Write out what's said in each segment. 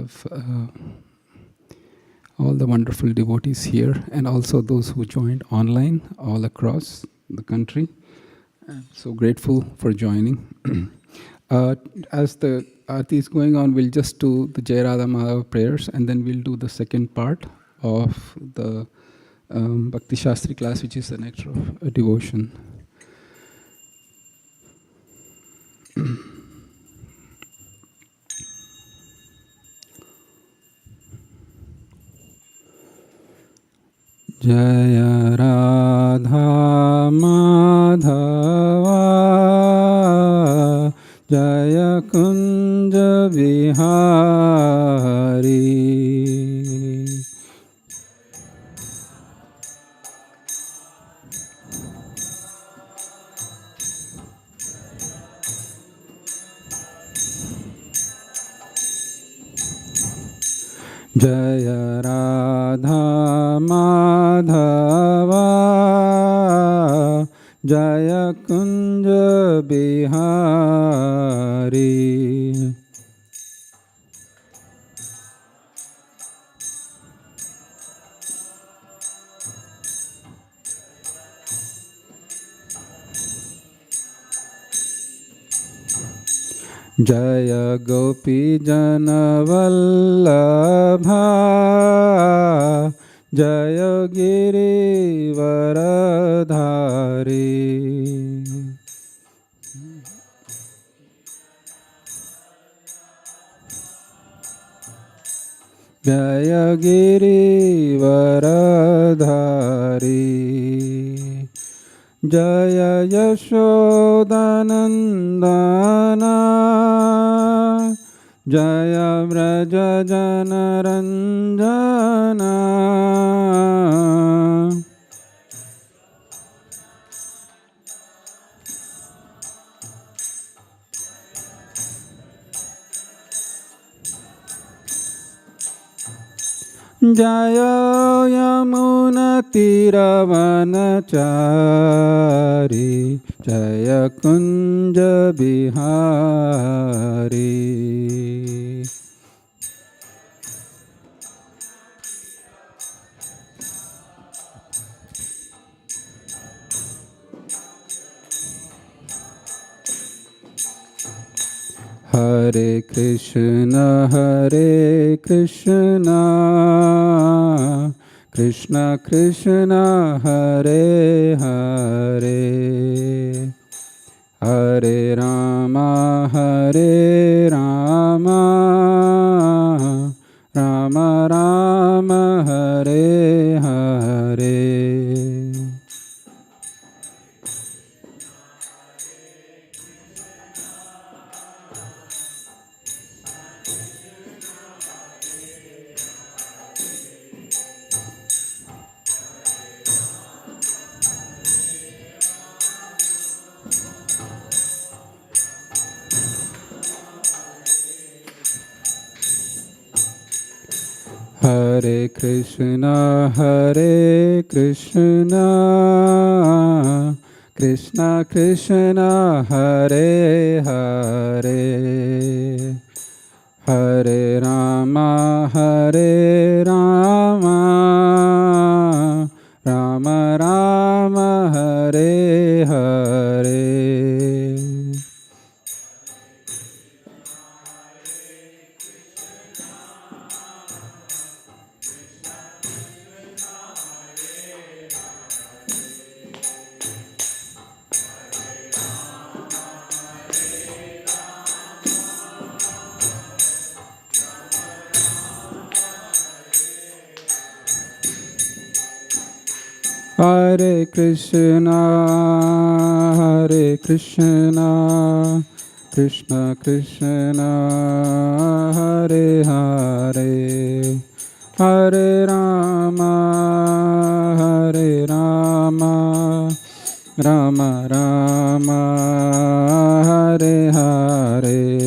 have all the wonderful devotees here, and also those who joined online all across the country. I'm so grateful for joining. As the Aarti is going on, we'll just do the Jai Radha Madhava prayers, and then we'll do the second part of the Bhakti Sastri class, which is the nectar of devotion. Jaya Radha Madhava Jaya Kunja Vihari Jaya Radha Madhava Jaya Kunja Bihari Jaya Gopi Jana Vallabha Jaya Giri Varadhari Jaya Giri Varadhari Jaya Yashodanandana Jaya Vraja Janaranjana Jaya Yamuna Tiravanachari Jaya Kunja Bihari Hare Krishna Krishna Krishna Hare Hare Hare Rama Rama Rama Hare Hare Hare Krishna Krishna Krishna Hare Hare Hare Rama Rama Rama Hare Hare Hare Krishna Krishna Krishna Hare Hare Hare Rama Rama Rama Hare Hare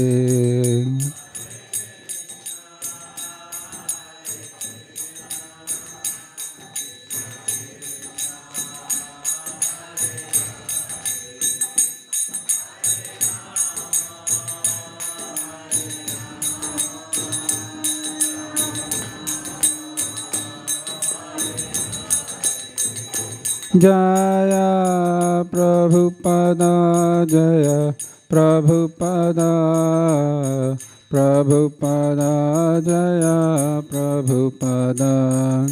Jaya Prabhupada, Jaya Prabhupada, Prabhupada, Jaya Prabhupada.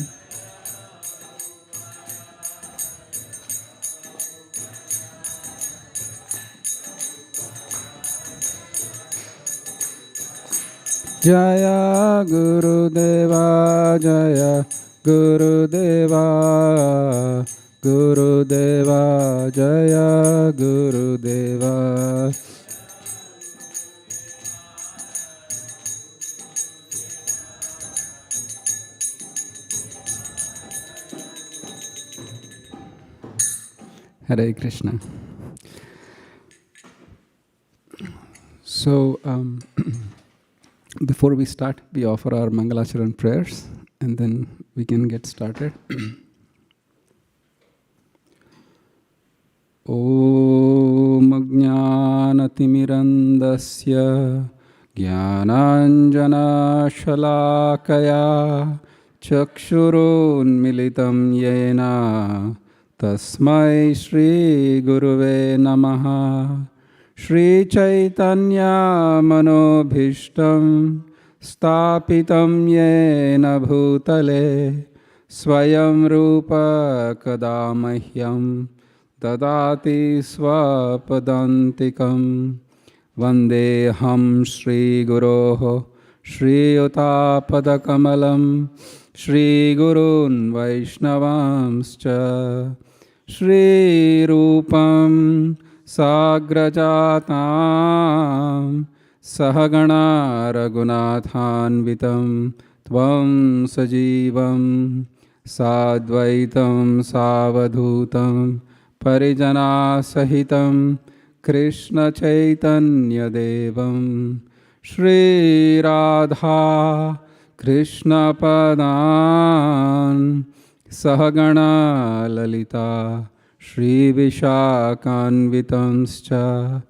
Jaya Gurudeva, Jaya Gurudeva, Gurudeva, Jaya Gurudeva. Hare Krishna. So, before we start, we offer our Mangalacharan prayers and then we can get started. Om Ajnanatimirandasya Jnananjana Shalakaya Chakshurunmilitam Yena Tasmai Shri Guruve Namaha. Shri Chaitanya Manobhishtam Stapitam Yena Bhutale Swayam Rupa Kadamahyam Dadati Swapadantikam Vandeham Shri Guroho Shri Utapadakamalam Shri Gurun Vaishnavamscha Shri Rupam Sagrajatam Sahagana Raghunathanvitam Tvam Sajivam Sadvaitam Savadhutam Parijana Sahitam Krishna Chaitanya Devam Shri Radha Krishna Padan Sahagana Lalita Shri Vishakhanvitamscha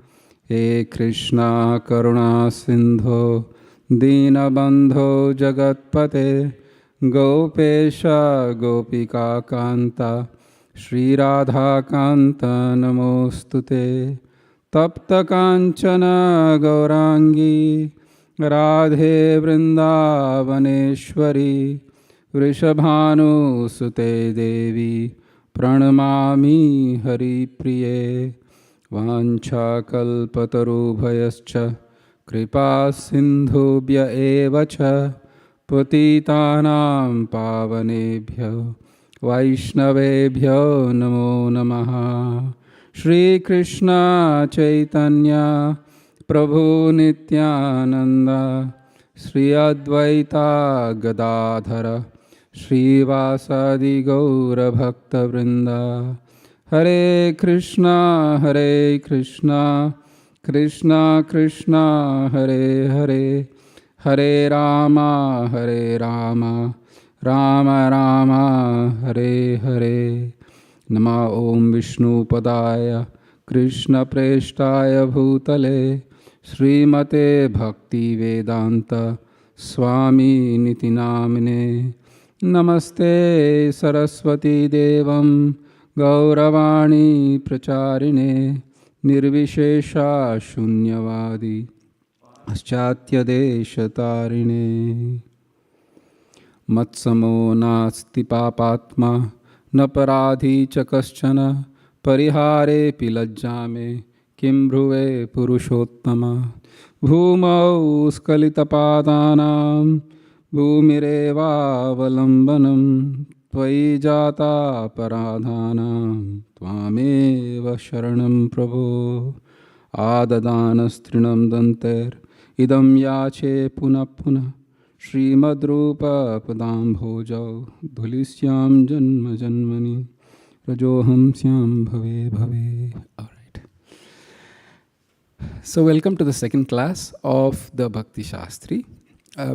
He Krishna Karuna Sindho Dinabandho Jagatpate Gopesha Gopika Kanta Shri Radha Kanta Namostute Tapta Kanchana Gaurangi Radhe Vrindavaneshwari Vrishabhanu Sute Devi Pranamami Hari Priye Vancha Kalpatarubhayascha Kripa Sindhubhya Evacha Patitanam Pavanebhyo Vaishnavebhyo Namo Namaha. Shri Krishna Chaitanya Prabhu Nityananda Shri Advaita Gadadhara Srivasadi Gaura Bhakta Vrinda. Hare Krishna, Krishna Krishna, Hare Hare, Hare Rama, Rama Rama, Hare Hare. Nama Om Vishnu Padaya, Krishna Preshtaya Bhutale, Srimate Bhakti Vedanta, Swami Niti Namine. Namaste Saraswati Devam Gauravani Pracharine Nirvishesha Shunyavadi Aschatya Deshatarine Matsamo Nasti Papatma Naparadhi Chakaschana Parihare Pilajjame Kim Bhruve Purushottama Bhumau Skalitapadanam Bhumirevavalambanam Tvai jata paradhanam Tvameva sharanam prabho Adadhanastrinam danter Idam yache puna puna Srimadrupa padam bhojau Dhulisyam janma janmani Rajoham syam bhave bhave. All right. So welcome to the second class of the Bhakti Sastri.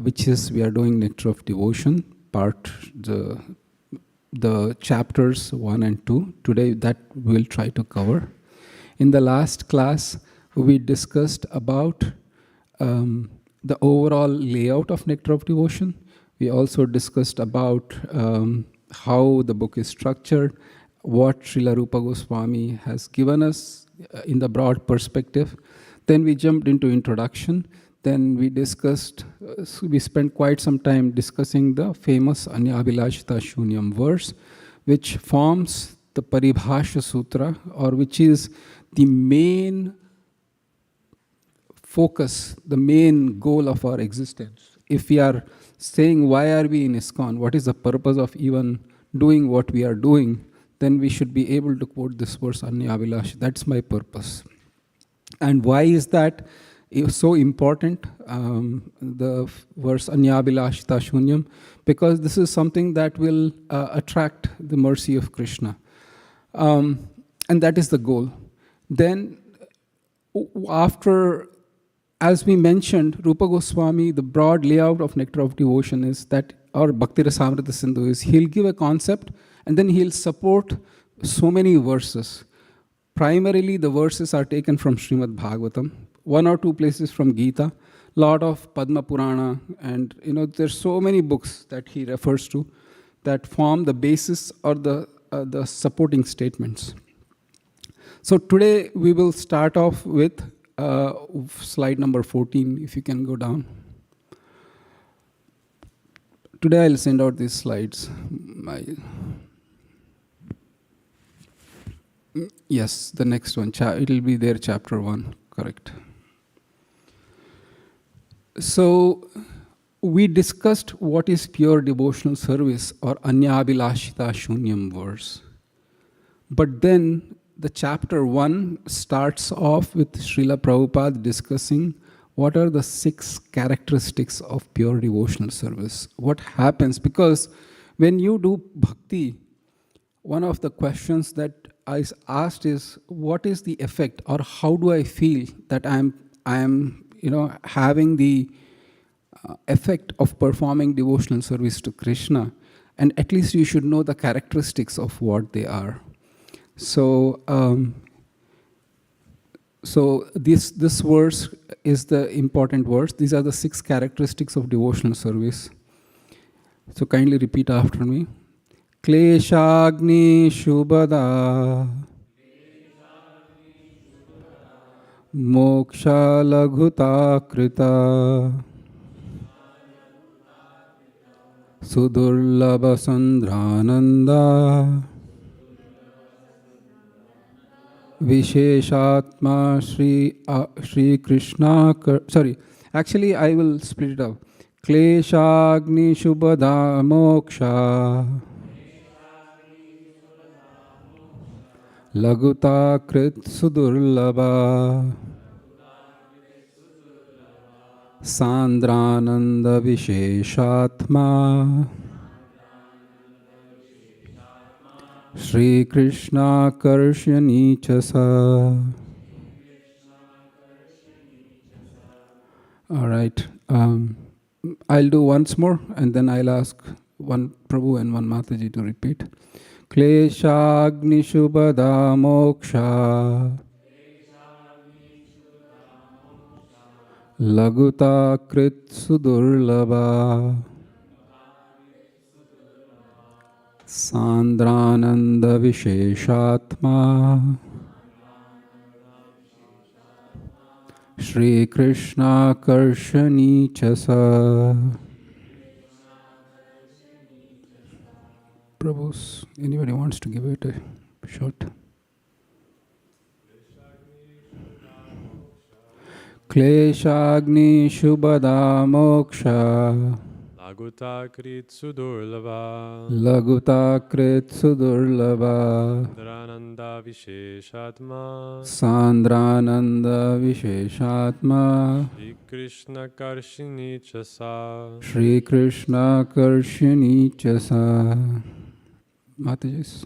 Which is we are doing Nectar of Devotion, part the chapters 1 and 2. Today that we'll try to cover. In the last class, we discussed about the overall layout of Nectar of Devotion. We also discussed about how the book is structured, what Srila Rupa Goswami has given us in the broad perspective. Then we jumped into introduction. Then we discussed, we spent quite some time discussing the famous Anyabhilashita Shunyam verse, which forms the Paribhasha Sutra, or which is the main focus, the main goal of our existence. If we are saying why are we in ISKCON, what is the purpose of even doing what we are doing, then we should be able to quote this verse, Anyabhilash. That's my purpose. And why is that so important, the verse Anyabhilashita Shunyam? Because this is something that will attract the mercy of Krishna. And that is the goal. Then after, as we mentioned, Rupa Goswami, the broad layout of Nectar of Devotion is that, or Bhakti Rasamrita Sindhu is, he'll give a concept and then he'll support so many verses. Primarily, the verses are taken from Srimad Bhagavatam, one or two places from Gita, lot of Padma Purana, and there's so many books that he refers to that form the basis or the supporting statements. So today we will start off with slide number 14, if you can go down. Today I'll send out these slides. Yes, the next one, it will be there, chapter 1, correct. So we discussed what is pure devotional service, or Anyabhilashita Shunyam verse. But then the chapter 1 starts off with Srila Prabhupada discussing what are the 6 characteristics of pure devotional service. What happens? Because when you do bhakti, one of the questions that I asked is, what is the effect, or how do I feel that I am having the effect of performing devotional service to Krishna? And at least you should know the characteristics of what they are. So, this verse is the important verse. These are the 6 characteristics of devotional service. So kindly repeat after me. Kleshagni Shubhada Moksha Laghuta Krita Sudurlabha Sandrananda Visheshatma Shri Krishna. Sorry, actually I will split it up. Kleshagni Shubhada Moksha Laguta Krit Sudurlabha Sandrananda Visheshatma Shri Krishna Karshani Chasa. All right. I'll do once more and then I'll ask one Prabhu and one Mataji to repeat. Kleshagni Shubhada Moksha Laguta Krit Sudurlabha Sandrananda Visheshatma Shri Krishna Karshani Chasa. Prabhus, anybody wants to give it a shot? Kleshagni Shubhada Moksha Laguta Krit Sudurlabha Laguta Krit Sudurlabha Sandrananda Visheshatma Sandrananda Visheshatma Shri Krishna Karshini Chasa. Shri Krishna Karshini Chasa. Mataji.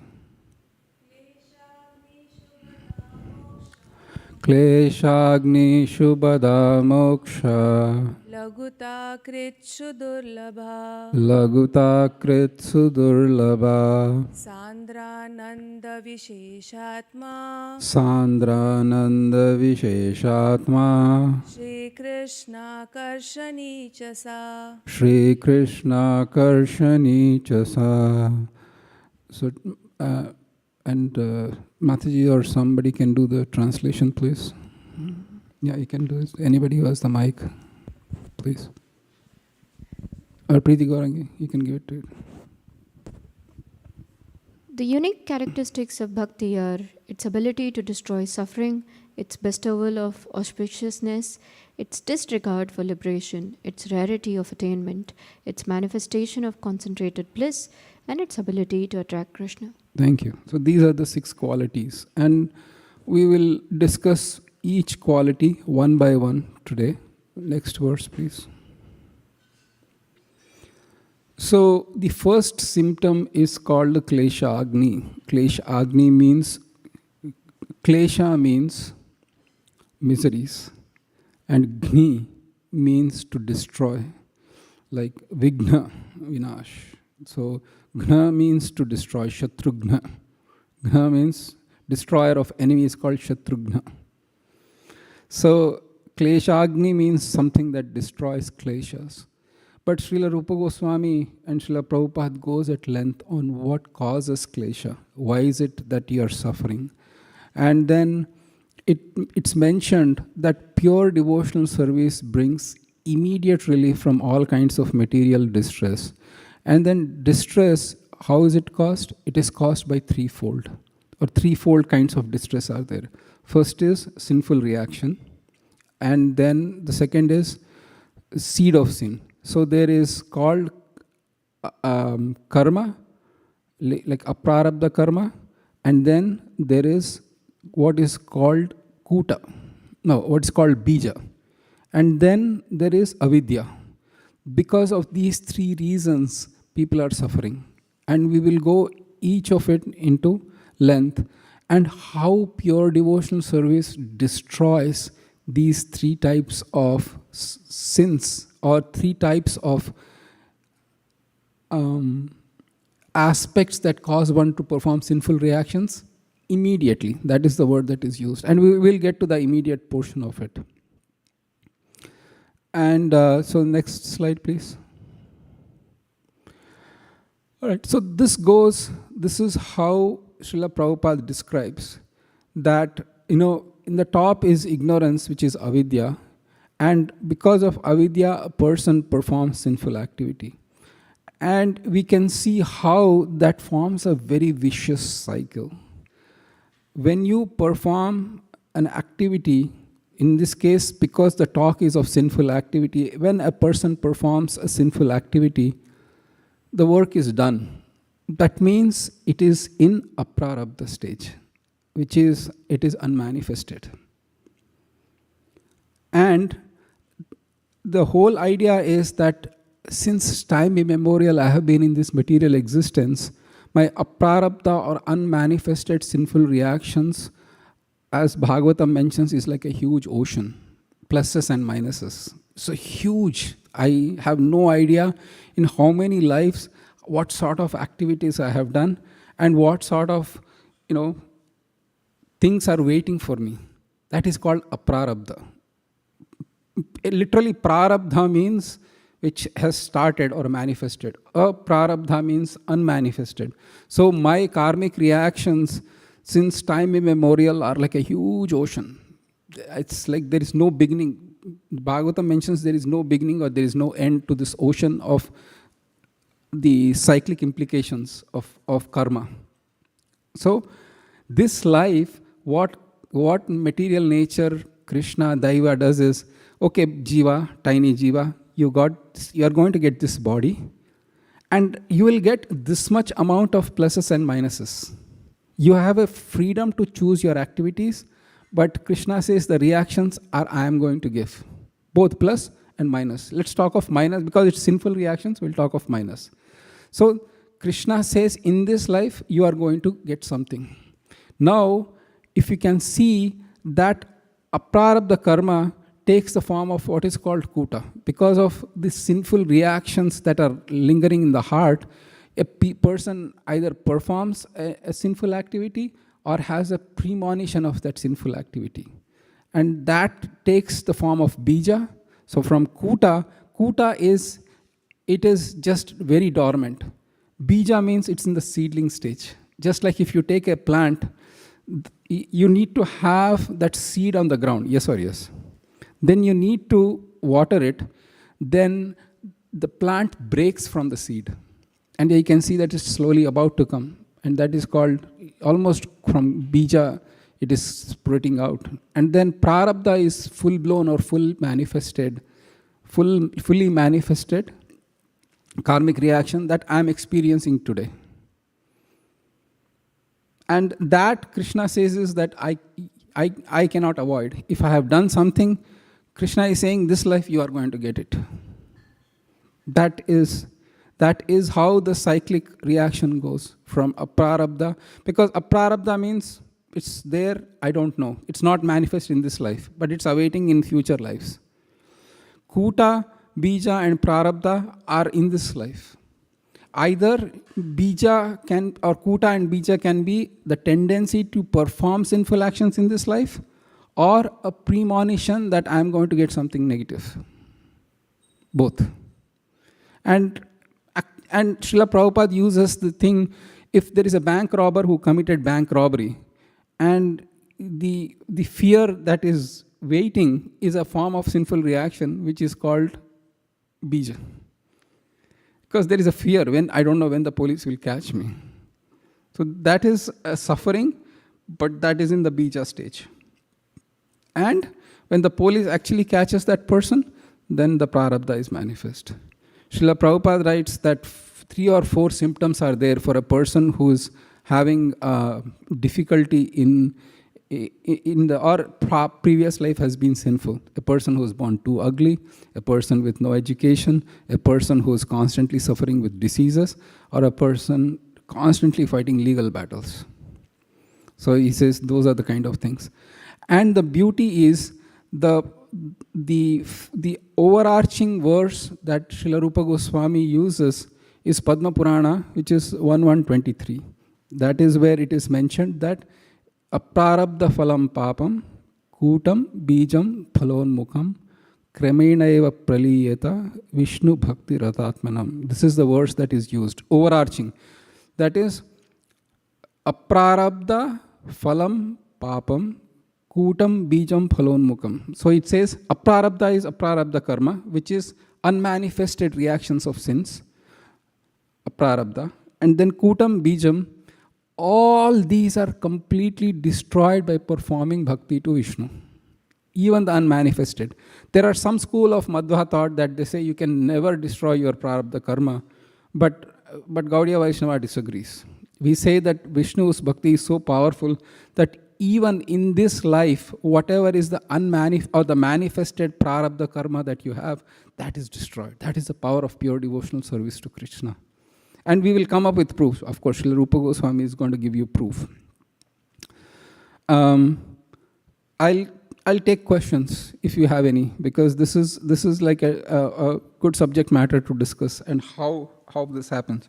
Kleshagni Shubhada Moksha Laguta Kritsu Durlabha Laguta Kritsu Durlabha Sandrananda Visheshatma Sandrananda Visheshatma Shri Krishna Karshani Chasa. Shri Krishna Karshani Chasa. So And Mataji or somebody can do the translation, please. Yeah, you can do it. Anybody who has the mic, please. Or Preeti Gaurangi, you can give it to it. The unique characteristics of Bhakti are its ability to destroy suffering, its bestowal of auspiciousness, its disregard for liberation, its rarity of attainment, its manifestation of concentrated bliss, and its ability to attract Krishna. Thank you. So these are the 6 qualities. And we will discuss each quality one by one today. Next verse, please. So the first symptom is called the Klesha Agni. Klesha Agni means, Klesha means miseries, and Gni means to destroy, like Vigna, Vinash. So Gna means to destroy, Shatrugna. Gna means destroyer of enemies, called Shatrugna. So Klesha Agni means something that destroys kleshas. But Srila Rupa Goswami and Srila Prabhupada goes at length on what causes klesha. Why is it that you are suffering? And then it's mentioned that pure devotional service brings immediate relief from all kinds of material distress. And then distress, how is it caused? It is caused by threefold kinds of distress are there. First is sinful reaction. And then the second is seed of sin. So there is called karma, like aprarabdha karma, and then there is what is called kuta, what is called bija, and then there is avidya. Because of these 3 reasons, people are suffering, and we will go each of it into length, and how pure devotional service destroys these 3 types of sins, or 3 types of aspects that cause one to perform sinful reactions immediately. That is the word that is used. And we will get to the immediate portion of it. And so next slide, please. All right, so this is how Srila Prabhupada describes that, in the top is ignorance, which is avidya. And because of avidya, a person performs sinful activity. And we can see how that forms a very vicious cycle. When you perform an activity, in this case, because the talk is of sinful activity, when a person performs a sinful activity, the work is done. That means it is in aprarabdha stage, which is, it is unmanifested. And the whole idea is that since time immemorial I have been in this material existence, my aprarabdha or unmanifested sinful reactions, as Bhagavatam mentions, is like a huge ocean, pluses and minuses. So huge. I have no idea in how many lives, what sort of activities I have done, and what sort of, things are waiting for me. That is called aprarabdha. Literally, prarabdha means which has started or manifested. Aprarabdha means unmanifested. So my karmic reactions since time immemorial are like a huge ocean. It's like there is no beginning. Bhagavatam mentions there is no beginning or there is no end to this ocean of the cyclic implications of karma. So this life, what material nature, Krishna, Daiva does is, okay, Jiva, tiny Jiva, you are going to get this body, and you will get this much amount of pluses and minuses. You have a freedom to choose your activities, but Krishna says the reactions are I am going to give, both plus and minus. Let's talk of minus, because it's sinful reactions, we'll talk of minus. So Krishna says in this life, you are going to get something. Now, if you can see that aprarabdha karma takes the form of what is called kuta. Because of the sinful reactions that are lingering in the heart, a person either performs a sinful activity or has a premonition of that sinful activity. And that takes the form of bija. So from kuta is just very dormant. Bija means it's in the seedling stage. Just like if you take a plant, you need to have that seed on the ground, yes or yes. Then you need to water it, then the plant breaks from the seed. And you can see that it's slowly about to come. And that is called, almost from bija, it is sprouting out. And then prarabdha is full-blown or fully manifested karmic reaction that I'm experiencing today. And that Krishna says is that I cannot avoid. If I have done something, Krishna is saying, this life you are going to get it. That is how the cyclic reaction goes from aprarabdha. Because aprarabdha means it's there, I don't know. It's not manifest in this life, but it's awaiting in future lives. Kuta, bija and prarabdha are in this life. Either bija can, or kuta and bija can be the tendency to perform sinful actions in this life, or a premonition that I am going to get something negative. Both. And Srila Prabhupada uses the thing, if there is a bank robber who committed bank robbery, and the fear that is waiting is a form of sinful reaction, which is called bija. Because there is a fear when I don't know when the police will catch me. So that is a suffering, but that is in the bija stage. And when the police actually catches that person, then the prarabdha is manifest. Srila Prabhupada writes that 3 or 4 symptoms are there for a person who is having difficulty in the, or previous life has been sinful. A person who is born too ugly, a person with no education, a person who is constantly suffering with diseases, or a person constantly fighting legal battles. So he says those are the kind of things. And the beauty is the overarching verse that Srila Rupa Goswami uses is Padma Purana, which is 1.123. That is where it is mentioned that aprarabdha phalam papam kutam bijam phalonmukham kremena eva praliyeta Vishnu bhakti ratatmanam. This is the verse that is used, overarching. That is aprarabdha phalam papam kutam bijam phalonmukham. So it says aprarabdha is aprarabdha karma, which is unmanifested reactions of sins, aprarabdha. And then kutam bijam, all these are completely destroyed by performing bhakti to Vishnu, even the unmanifested. There are some school of Madhva thought that they say you can never destroy your prarabdha karma, but Gaudiya Vaishnava disagrees. We say that Vishnu's bhakti is so powerful that even in this life, whatever is the the manifested prarabdha karma that you have, that is destroyed. That is the power of pure devotional service to Krishna. And we will come up with proofs. Of course, Srila Rupa Goswami is going to give you proof. I'll take questions if you have any, because this is like a good subject matter to discuss and how this happens.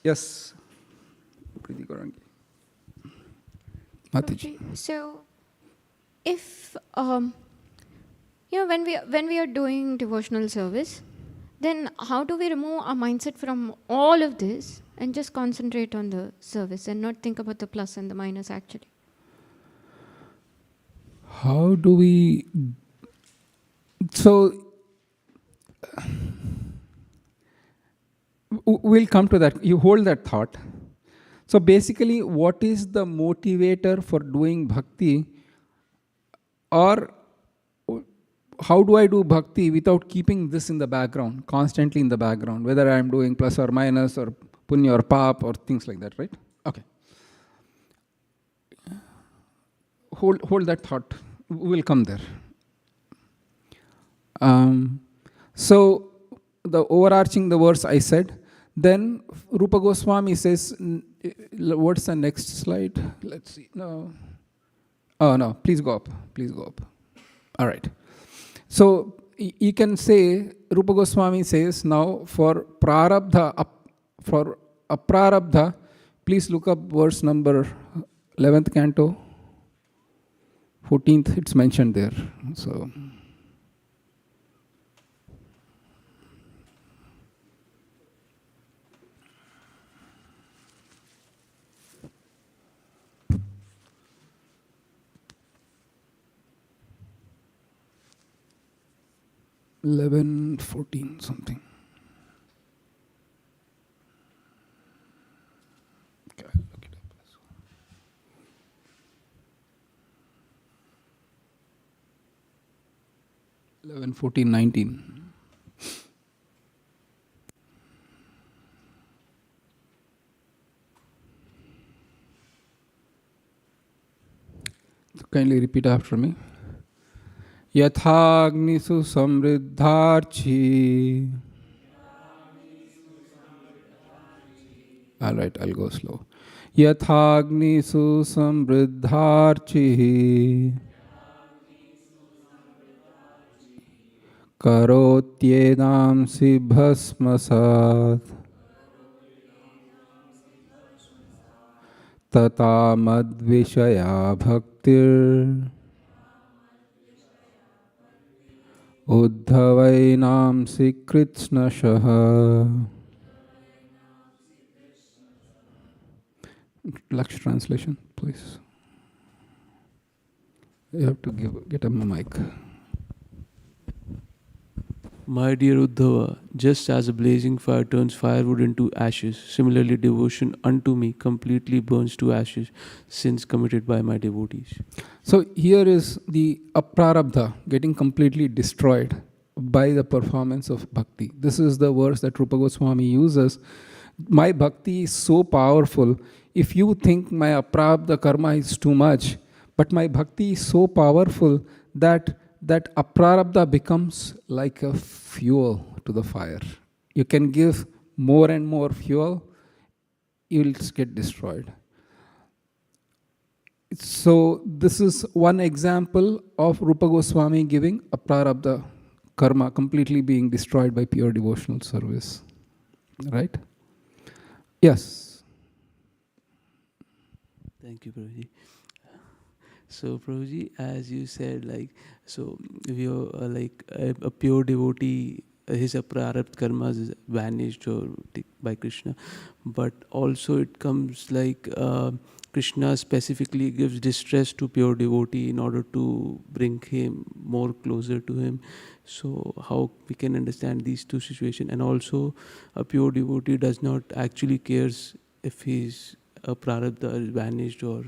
Yes. Okay, so if when we are doing devotional service, then how do we remove our mindset from all of this and just concentrate on the service and not think about the plus and the minus actually? How do we... So, we'll come to that. You hold that thought. So basically, what is the motivator for doing bhakti, or how do I do bhakti without keeping this in the background, constantly in the background, whether I am doing plus or minus or punya or pap or things like that, right? Okay. Hold that thought. We'll come there. So the overarching the verse I said, then Rupa Goswami says, what's the next slide? Let's see. No. Oh, no. Please go up. Please go up. All right. So you can say, Rupa Goswami says now for prarabdha, for aprarabdha, please look up verse number 11th canto, 14th, it's mentioned there. So 11:14 something. Okay, I'll look it up as well. 11:14:19. So kindly repeat after me. Yathagnisu samriddharchi. All right, I'll go slow. Yathagnisu samriddharchi. Karotyedamsi bhasmasat. Tata madvishaya bhaktir. Uddhavainamsi kritsnashaha. Laksh translation, please. You have to get a mic. My dear Uddhava, just as a blazing fire turns firewood into ashes, similarly devotion unto me completely burns to ashes sins committed by my devotees. So here is the aprarabdha getting completely destroyed by the performance of bhakti. This is the verse that Rupa Goswami uses. My bhakti is so powerful. If you think my aprarabdha karma is too much, but my bhakti is so powerful that aprarabdha becomes like a fuel to the fire. You can give more and more fuel, you will get destroyed. So this is one example of Rupa Goswami giving aprarabdha karma completely being destroyed by pure devotional service. Right? Yes. Thank you, Prabhuji. So, Prabhuji, as you said, so if you're like a pure devotee, his prarabdha karmas is vanished by Krishna, but also it comes like Krishna specifically gives distress to pure devotee in order to bring him more closer to him. So how we can understand these two situations? And also a pure devotee does not actually cares if his prarabdha is vanished or,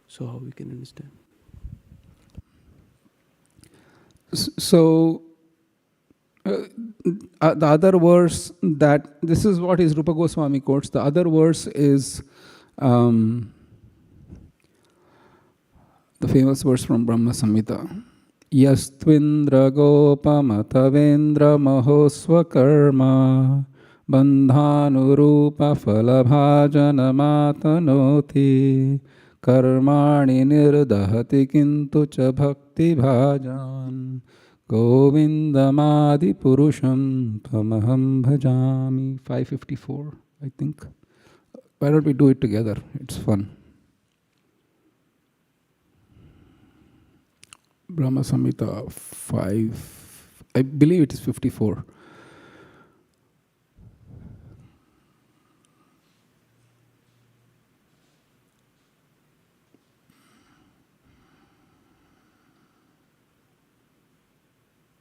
so how we can understand? So the other verse that, this is what is Rupa Goswami quotes. The other verse is the famous verse from Brahma Samhita. Yastvindra gopamatavendra mahosva karma bandhanurupa falabhajana matanoti karmani nirdahati kintu cha bhakti bhajan govindamadi purusham tamaham bhajami. 554, I think. Why don't we do it together? It's fun. Brahma Samhita 5, I believe it is 54.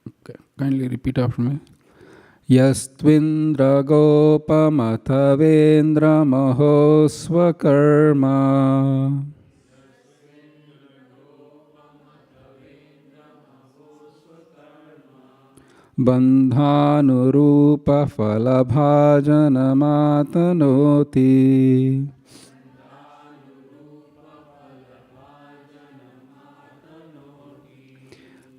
Okay, kindly repeat after me. Yastvindra gopamathavendra mahosva karma bandhanurupa falabhajana matanoti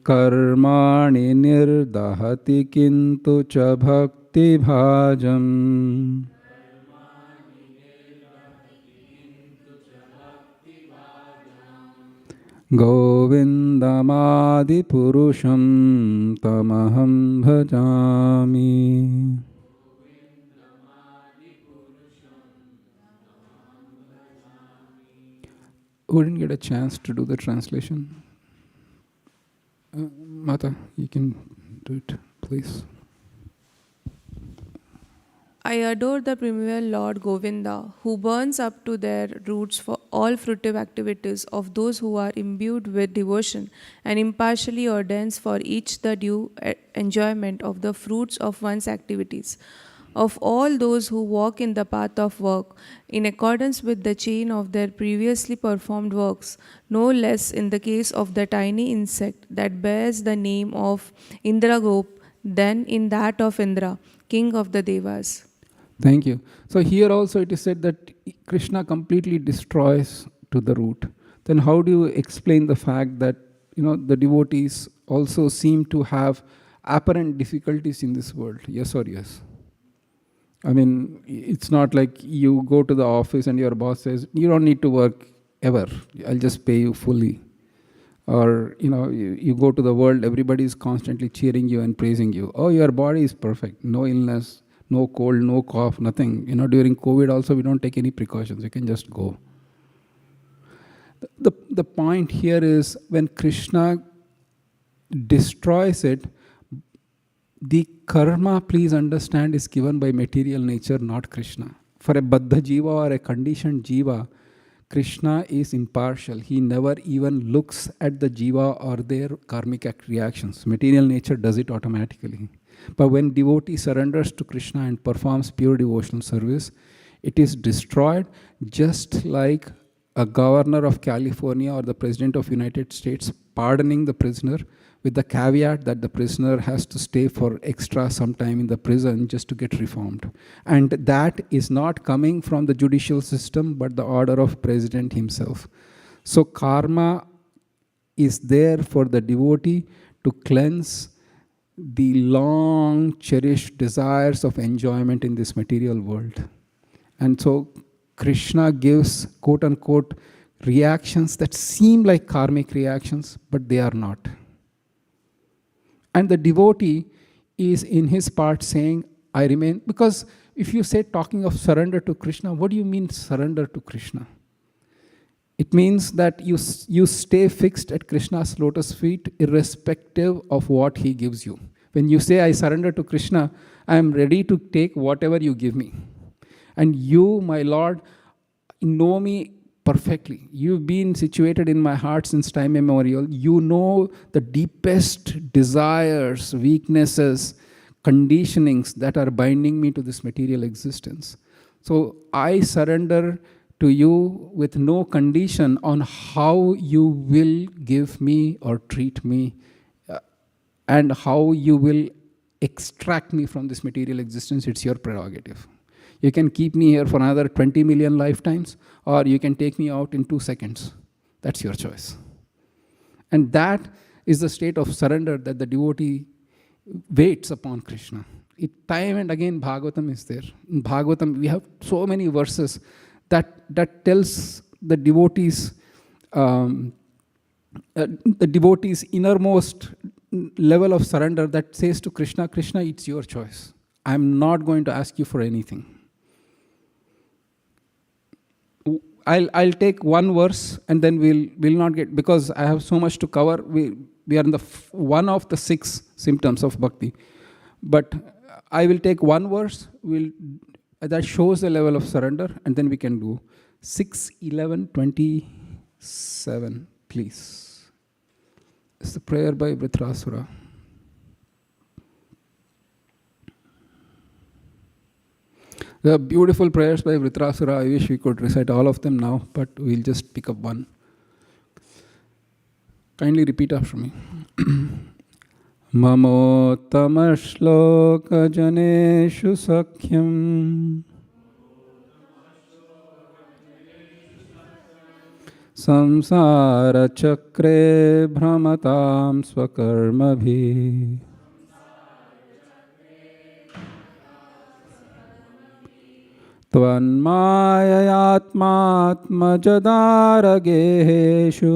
karmani nirdahati kintu cha bhakti bhajam govindamadi purusham tamaham bhajami. Who didn't get a chance to do the translation? Mata, you can do it, please. I adore the primeval Lord Govinda, who burns up to their roots for all fruitive activities of those who are imbued with devotion and impartially ordains for each the due enjoyment of the fruits of one's activities. Of all those who walk in the path of work, in accordance with the chain of their previously performed works, no less in the case of the tiny insect that bears the name of Indragop than in that of Indra, king of the Devas. Thank you. So here also it is said that Krishna completely destroys to the root. Then how do you explain the fact that the devotees also seem to have apparent difficulties in this world? Yes or yes? I mean, it's not like you go to the office and your boss says, you don't need to work ever. I'll just pay you fully. Or, you go to the world, everybody is constantly cheering you and praising you. Oh, your body is perfect. No illness, no cold, no cough, nothing. During COVID also, we don't take any precautions. You can just go. The point here is when Krishna destroys it, the karma, please understand, is given by material nature, not Krishna. For a baddha jiva or a conditioned jiva, Krishna is impartial. He never even looks at the jiva or their karmic reactions. Material nature does it automatically. But when devotee surrenders to Krishna and performs pure devotional service, it is destroyed, just like a governor of California or the president of United States pardoning the prisoner with the caveat that the prisoner has to stay for extra some time in the prison just to get reformed. And that is not coming from the judicial system, but the order of president himself. So karma is there for the devotee to cleanse the long cherished desires of enjoyment in this material world. And so Krishna gives quote unquote reactions that seem like karmic reactions, but they are not. And the devotee is in his part saying, I remain, because if you say talking of surrender to Krishna, what do you mean surrender to Krishna? It means that you stay fixed at Krishna's lotus feet irrespective of what he gives you. When you say, I surrender to Krishna, I am ready to take whatever you give me. And you, my Lord, know me perfectly. You've been situated in my heart since time immemorial. You know the deepest desires, weaknesses, conditionings that are binding me to this material existence. So I surrender to you with no condition on how you will give me or treat me and how you will extract me from this material existence. It's your prerogative. You can keep me here for another 20 million lifetimes, or you can take me out in 2 seconds. That's your choice. And that is the state of surrender that the devotee waits upon Krishna. Time and again, Bhagavatam is there. In Bhagavatam, we have so many verses that tells the devotees, innermost level of surrender that says to Krishna, Krishna, it's your choice. I'm not going to ask you for anything. I'll take one verse and then we'll not get, because I have so much to cover. We are in the one of the 6 symptoms of bhakti. But I will take one verse that shows the level of surrender, and then we can do 6:11:27, please. It's the prayer by Vritrasura. There are beautiful prayers by Vritrasura. I wish we could recite all of them now, but we'll just pick up one. Kindly repeat after me. Mamottama shloka janeshu sakhyam samsara chakre bhramatam swakarmabhi tvanmayayatmatmajadarageshu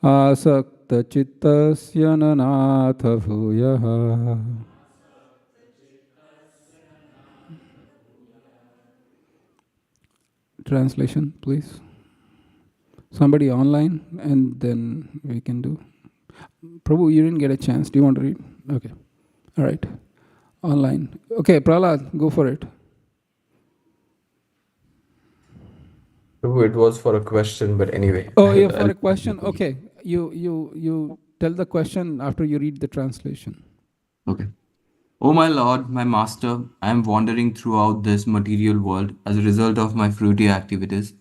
asakta chittasya nanatha bhuyaha. Translation, please. Somebody online, and then we can do. Prabhu, you didn't get a chance. Do you want to read? Okay. All right. Online. Okay, Prahlad, go for it. It was for a question, but anyway. Oh, yeah, for a question. Okay, you tell the question after you read the translation. Okay. O my Lord, my Master, I am wandering throughout this material world as a result of my fruity activities.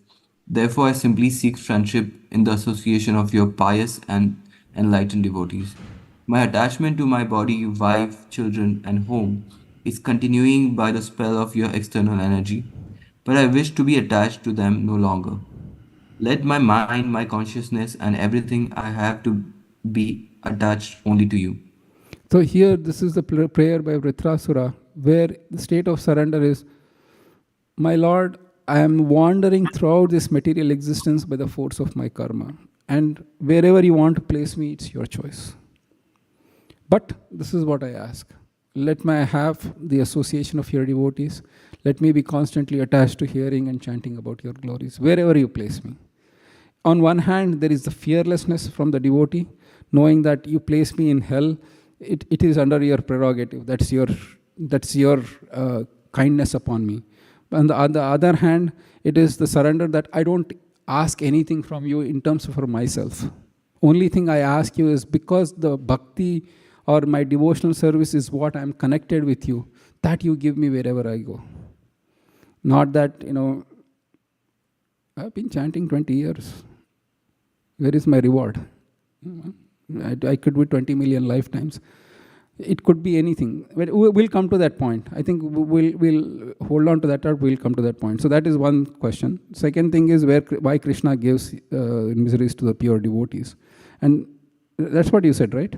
Therefore, I simply seek friendship in the association of your pious and enlightened devotees. My attachment to my body, wife, children, and home is continuing by the spell of your external energy, but I wish to be attached to them no longer. Let my mind, my consciousness, and everything I have to be attached only to you. So here, this is the prayer by Vritrasura, where the state of surrender is, my Lord, I am wandering throughout this material existence by the force of my karma. And wherever you want to place me, it's your choice. But this is what I ask. Let me have the association of your devotees. Let me be constantly attached to hearing and chanting about your glories, wherever you place me. On one hand, there is the fearlessness from the devotee, knowing that you place me in hell, it is under your prerogative. That's your kindness upon me. On the other hand, it is the surrender that I don't ask anything from you in terms of for myself. Only thing I ask you is because the bhakti or my devotional service is what I'm connected with you, that you give me wherever I go. Not that, I've been chanting 20 years. Where is my reward? I could do 20 million lifetimes. It could be anything. But we'll come to that point. I think we'll hold on to that, or we'll come to that point. So that is one question. Second thing is why Krishna gives miseries to the pure devotees. And that's what you said, right?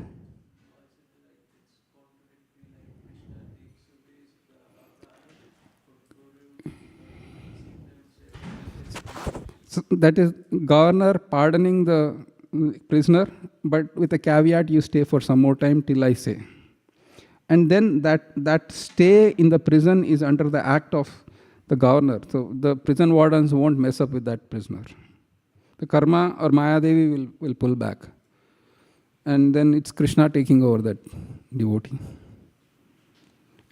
So that is governor pardoning the prisoner, but with a caveat, you stay for some more time till I say. And then that stay in the prison is under the act of the governor. So the prison wardens won't mess up with that prisoner. The karma or Maya Devi will pull back. And then it's Krishna taking over that devotee.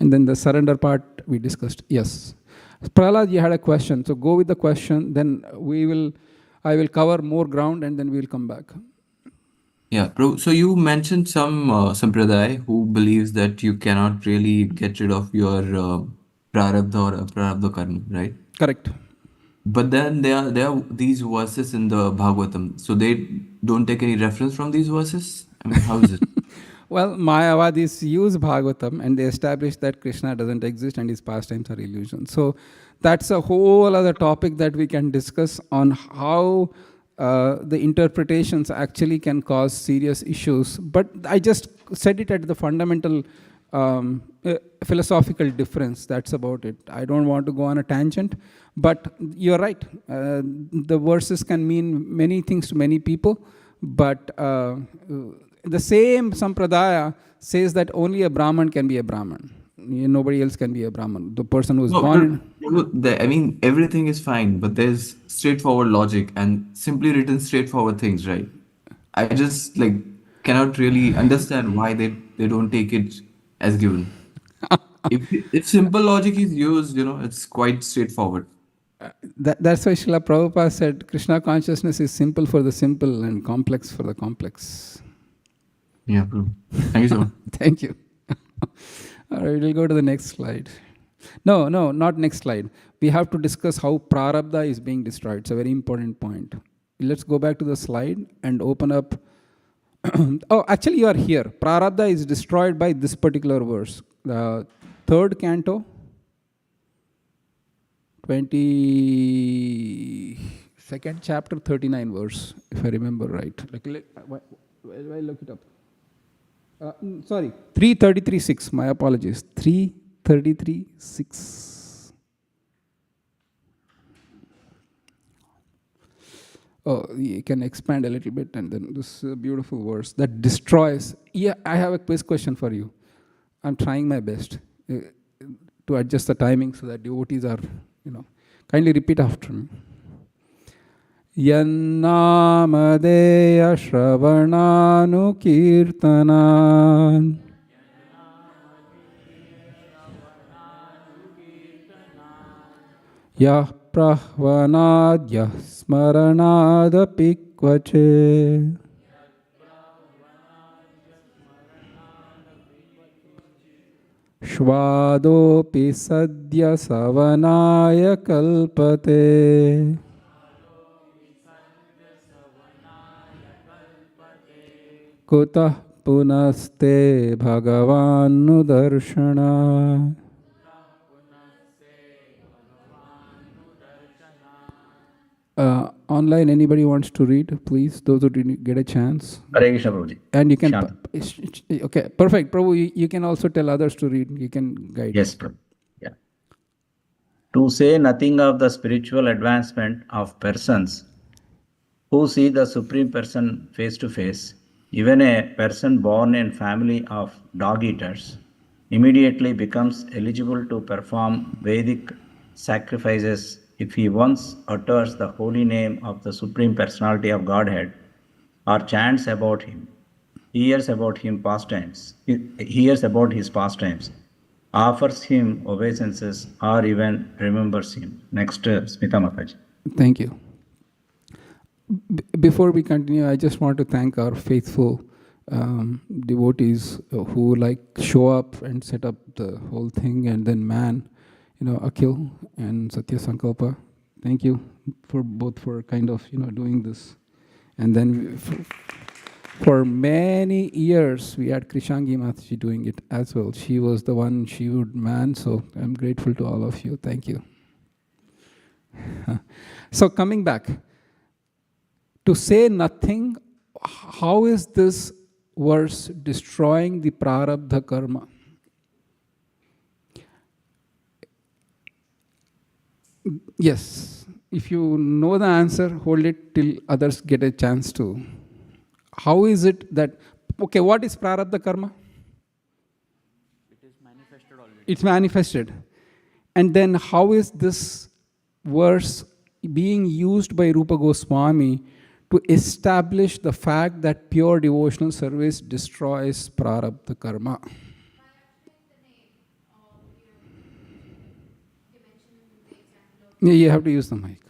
And then the surrender part we discussed. Yes. Prahlad, you had a question. So go with the question. Then I will cover more ground and then we'll come back. Yeah, so you mentioned some sampradaya who believes that you cannot really get rid of your prarabdha or prarabdha karma, right? Correct. But then there are these verses in the Bhagavatam, so they don't take any reference from these verses? I mean, how is it? Well, Mayavadis use Bhagavatam and they establish that Krishna doesn't exist and his pastimes are illusions. So that's a whole other topic that we can discuss on how the interpretations actually can cause serious issues. But I just said it at the fundamental philosophical difference. That's about it. I don't want to go on a tangent, but you're right. The verses can mean many things to many people, but the same sampradaya says that only a Brahman can be a Brahman. Nobody else can be a Brahman. The person who is born... I mean, everything is fine, but there's straightforward logic and simply written straightforward things, right? I just cannot really understand why they don't take it as given. If simple logic is used, it's quite straightforward. That's why Srila Prabhupada said Krishna consciousness is simple for the simple and complex for the complex. Yeah, bro. Thank you so much. Thank you. All right, we'll go to the next slide. No, not next slide. We have to discuss how prarabdha is being destroyed. It's a very important point. Let's go back to the slide and open up. Oh, actually, you are here. Prarabdha is destroyed by this particular verse. The third canto, 22nd chapter, 39 verse, if I remember right. Why look it up? Sorry, 333.6. My apologies. 333.6. Oh, you can expand a little bit, and then this beautiful verse that destroys. Yeah, I have a quiz question for you. I'm trying my best to adjust the timing so that devotees are, kindly repeat after me. Yannamadeya Shravananu Kirtanan Yah prahvanad yah smaranadapi kvache. Shvadopi sadya savanaya kalpate. Kutah punaste bhagavan nudarshana. Online, anybody wants to read, please, those who didn't get a chance. Hare Krishna Prabhuji. And you can, Shanta. okay, perfect. Prabhu, you can also tell others to read. You can guide. Yes, Prabhu. Yeah. To say nothing of the spiritual advancement of persons who see the Supreme Person face to face, even a person born in family of dog eaters immediately becomes eligible to perform Vedic sacrifices if he once utters the holy name of the Supreme Personality of Godhead or chants about him, hears about him pastimes, hears about his pastimes, offers him obeisances, or even remembers him. Next, Smita Mataji. Thank you. Before we continue, I just want to thank our faithful devotees who like show up and set up the whole thing, and then Akhil and Satya Sankalpa. Thank you for both for kind of doing this, and then for many years we had Krishangi Mataji doing it as well. She was the one she would man, so I'm grateful to all of you. Thank you. So coming back. To say nothing, how is this verse destroying the prarabdha karma? Yes, if you know the answer, hold it till others get a chance to. How is it that, okay, what is prarabdha karma? It is manifested already. It's manifested. And then how is this verse being used by Rupa Goswami to establish the fact that pure devotional service destroys prarabdha karma? Yeah, you have to use the mic.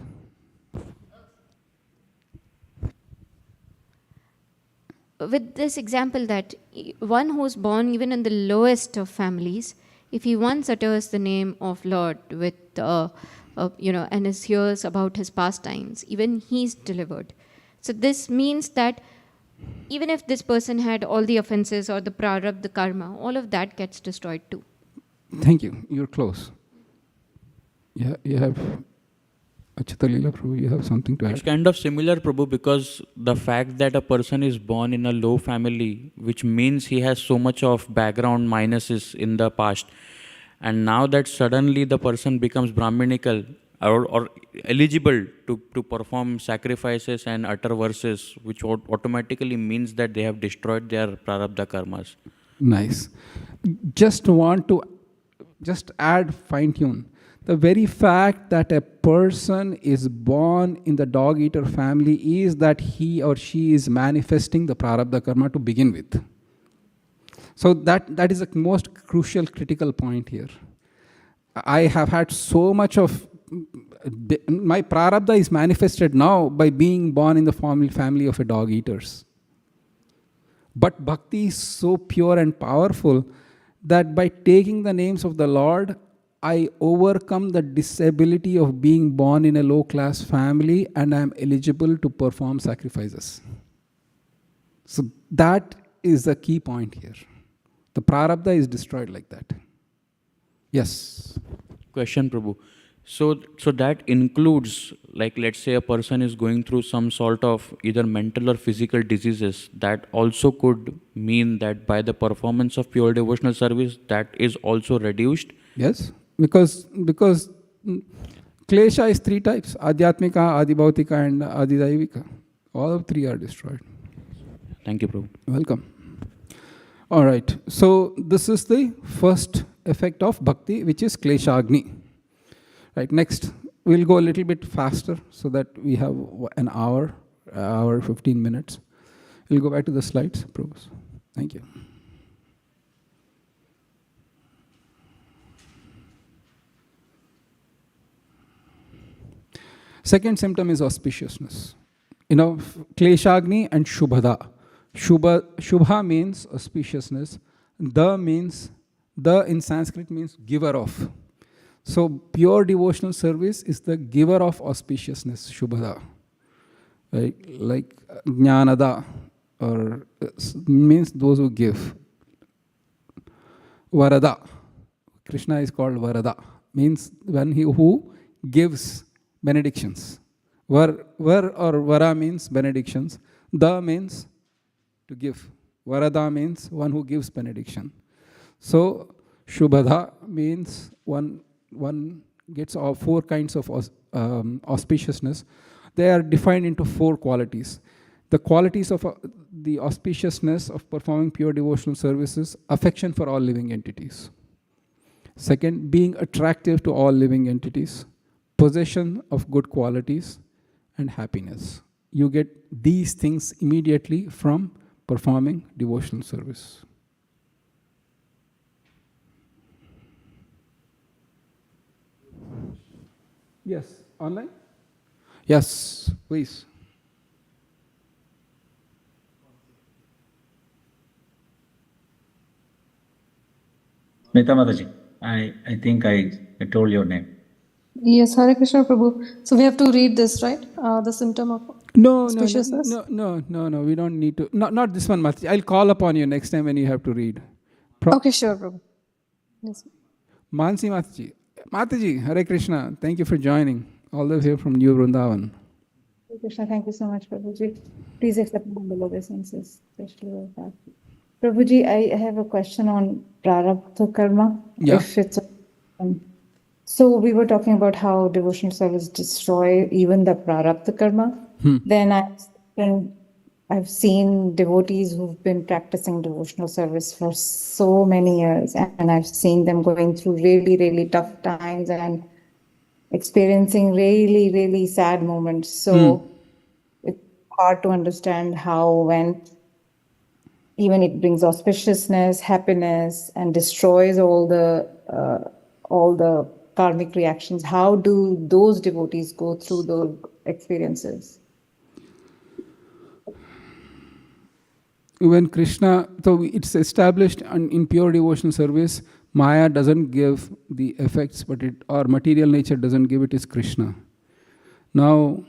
With this example that one who's born even in the lowest of families, if he once utters the name of Lord with, and hears about his pastimes, even he's delivered. So this means that even if this person had all the offenses or the prarabdha, the karma, all of that gets destroyed too. Thank you. You're close. Yeah, you have Achyuta Leela Prabhu, you have something to add? It's kind of similar, Prabhu, because the fact that a person is born in a low family, which means he has so much of background minuses in the past, and now that suddenly the person becomes Brahminical or eligible to perform sacrifices and utter verses, which automatically means that they have destroyed their prarabdha karmas. Nice. Just want to add fine tune. The very fact that a person is born in the dog eater family is that he or she is manifesting the prarabdha karma to begin with. So that is the most crucial, critical point here. I have had so much of my prarabdha is manifested now by being born in the family of a dog eaters. But bhakti is so pure and powerful that by taking the names of the Lord, I overcome the disability of being born in a low-class family and I am eligible to perform sacrifices. So that is the key point here. The prarabdha is destroyed like that. Yes. Question, Prabhu. So that includes, like, let's say a person is going through some sort of either mental or physical diseases. That also could mean that by the performance of pure devotional service, that is also reduced. Yes, because klesha is three types: adhyatmika, adibhautika, and adidaivika. All three are destroyed. Thank you, Prabhu. Welcome. All right. So this is the first effect of bhakti, which is klesha agni. Right, next, we'll go a little bit faster so that we have an hour 15 minutes. We'll go back to the slides, Prabhu. Thank you. Second symptom is auspiciousness. Kleshagni and Shubhada. Shubha means auspiciousness. The in Sanskrit means giver of. So pure devotional service is the giver of auspiciousness, Shubhada. Right? Like Jnanada, or means those who give. Varada. Krishna is called Varada. Means who gives benedictions. Var or Vara means benedictions. Da means to give. Varada means one who gives benediction. So Shubhada means one gets all four kinds of auspiciousness. They are defined into four qualities. The qualities of the auspiciousness of performing pure devotional services: affection for all living entities. Second, being attractive to all living entities, possession of good qualities, and happiness. You get these things immediately from performing devotional service. Yes, online? Yes, please. Mita Mataji, I think I told your name. Yes, Hare Krishna Prabhu. So we have to read this, right? The symptom of auspiciousness? No, we don't need to. Not this one, Mataji. I'll call upon you next time when you have to read. Okay, sure, Prabhu. Yes. Mansi Mataji, Hare Krishna. Thank you for joining. All the way from New Vrindavan. Hare Krishna, thank you so much, Prabhuji. Please accept my humble obeisances, especially with that. Prabhuji, I have a question on prarabdha karma. Yeah. If it's so we were talking about how devotional service destroy even the prarabdha karma. Then I've seen devotees who've been practicing devotional service for so many years, and I've seen them going through really, really tough times and experiencing really, really sad moments. So it's hard to understand how, when even it brings auspiciousness, happiness, and destroys all the karmic reactions, how do those devotees go through those experiences? When Krishna, so it's established in pure devotional service, Maya doesn't give the effects, but or material nature doesn't give it, is Krishna. Now,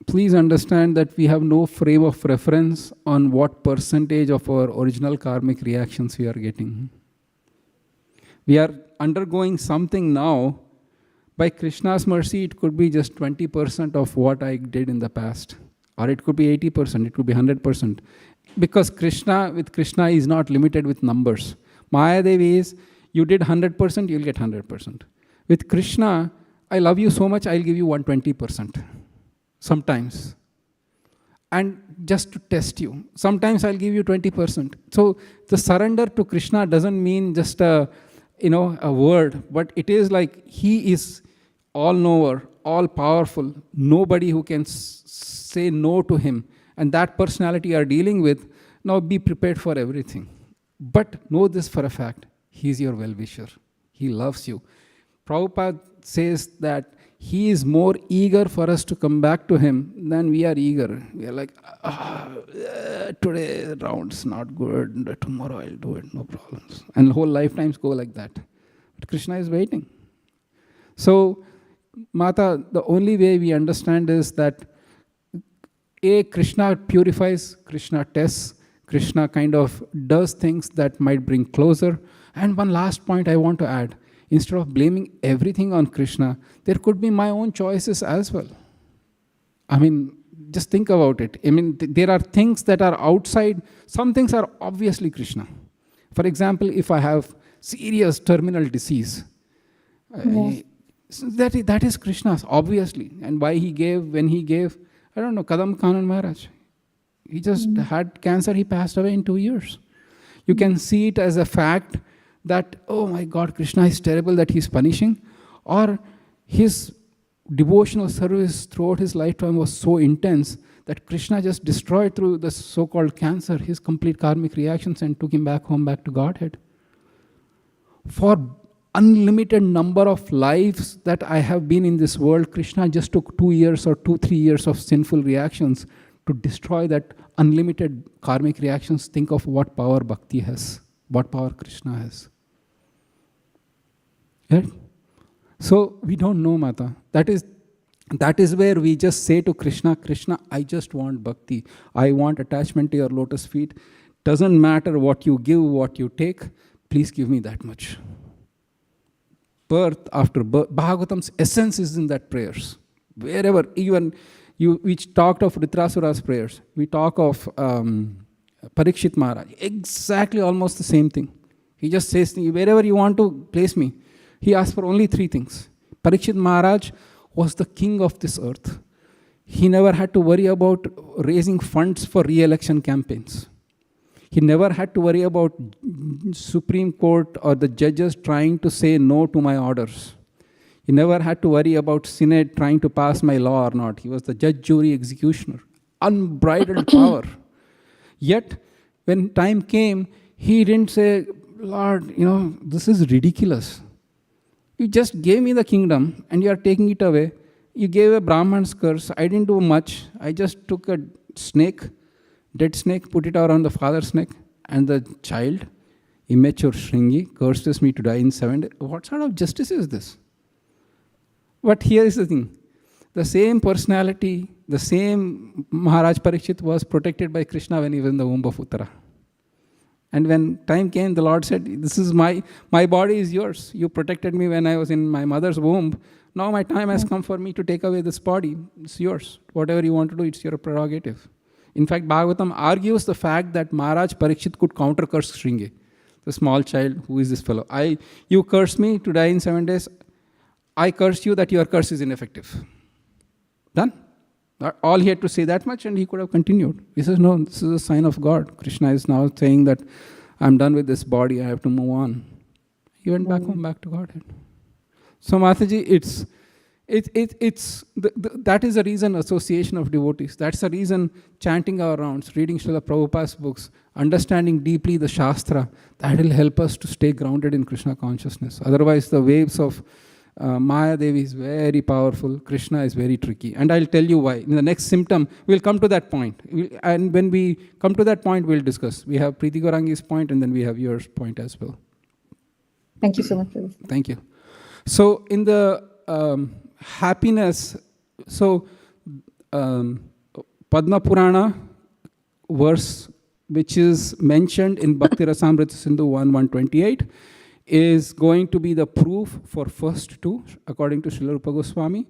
please understand that we have no frame of reference on what percentage of our original karmic reactions we are getting. We are undergoing something now. By Krishna's mercy, it could be just 20% of what I did in the past. Or it could be 80%, it could be 100%. Because with Krishna is not limited with numbers. Maya Devi is, you did 100%, you'll get 100%. With Krishna, I love you so much, I'll give you 120%. Sometimes. And just to test you. Sometimes I'll give you 20%. So the surrender to Krishna doesn't mean just a word, but it is like he is all-knower, all-powerful, nobody who can say no to him. And that personality you are dealing with, now be prepared for everything. But know this for a fact, he is your well-wisher. He loves you. Prabhupada says that he is more eager for us to come back to him than we are eager. We are like, today round's not good, tomorrow I'll do it, no problems. And whole lifetimes go like that. But Krishna is waiting. So, Mata, the only way we understand is that Krishna purifies, Krishna tests, Krishna kind of does things that might bring closer. And one last point I want to add. Instead of blaming everything on Krishna, there could be my own choices as well. I mean, just think about it. I mean, there are things that are outside. Some things are obviously Krishna. For example, if I have serious terminal disease, that is Krishna's, obviously. And why he gave, when he gave, I don't know, Kadam Kanan Maharaj. He just had cancer, he passed away in 2 years. You can see it as a fact that, oh my God, Krishna is terrible that he's punishing, or his devotional service throughout his lifetime was so intense that Krishna just destroyed through the so-called cancer his complete karmic reactions and took him back home, back to Godhead. For unlimited number of lives that I have been in this world. Krishna just took 2 years or 2-3 years of sinful reactions to destroy that unlimited karmic reactions. Think of what power Bhakti has, what power Krishna has. Right? So we don't know, Mata. That is where we just say to Krishna, Krishna, I just want Bhakti. I want attachment to your lotus feet. Doesn't matter what you give, what you take. Please give me that much. Birth after birth. Bhagavatam's essence is in that prayers. Wherever, even we talked of Ritrasura's prayers. We talk of Parikshit Maharaj. Exactly almost the same thing. He just says, wherever you want to place me. He asked for only 3 things. Parikshit Maharaj was the king of this earth. He never had to worry about raising funds for re-election campaigns. He never had to worry about Supreme Court or the judges trying to say no to my orders. He never had to worry about Senate trying to pass my law or not. He was the judge, jury, executioner. Unbridled power. Yet, when time came, he didn't say, Lord, this is ridiculous. You just gave me the kingdom and you are taking it away. You gave a Brahman's curse. I didn't do much. I just took a snake, dead snake, put it around the father's neck, and the child, immature Shringi, curses me to die in 7 days. What sort of justice is this? But here is the thing. The same personality, the same Maharaj Parikshit was protected by Krishna when he was in the womb of Uttara. And when time came, the Lord said, this is my body is yours. You protected me when I was in my mother's womb. Now my time has come for me to take away this body. It's yours. Whatever you want to do, it's your prerogative. In fact, Bhagavatam argues the fact that Maharaj Parikshit could counter-curse Shringi, the small child. Who is this fellow? You curse me to die in 7 days. I curse you that your curse is ineffective. Done. All he had to say that much and he could have continued. He says, no, this is a sign of God. Krishna is now saying that I'm done with this body, I have to move on. He went back home, back to Godhead. So Mataji, that is the reason association of devotees. That's the reason chanting our rounds, reading Srila Prabhupada's books, understanding deeply the Shastra, that will help us to stay grounded in Krishna consciousness. Otherwise, the waves of Maya Devi is very powerful, Krishna is very tricky. And I'll tell you why. In the next symptom, we'll come to that point. And when we come to that point, we'll discuss. We have Preeti Gaurangi's point and then we have your point as well. Thank you so much for this. Thank you. So in the happiness, Padma Purana verse which is mentioned in Bhakti Rasamrita Sindhu 1:128 is going to be the proof for first 2, according to Srila Rupa Goswami.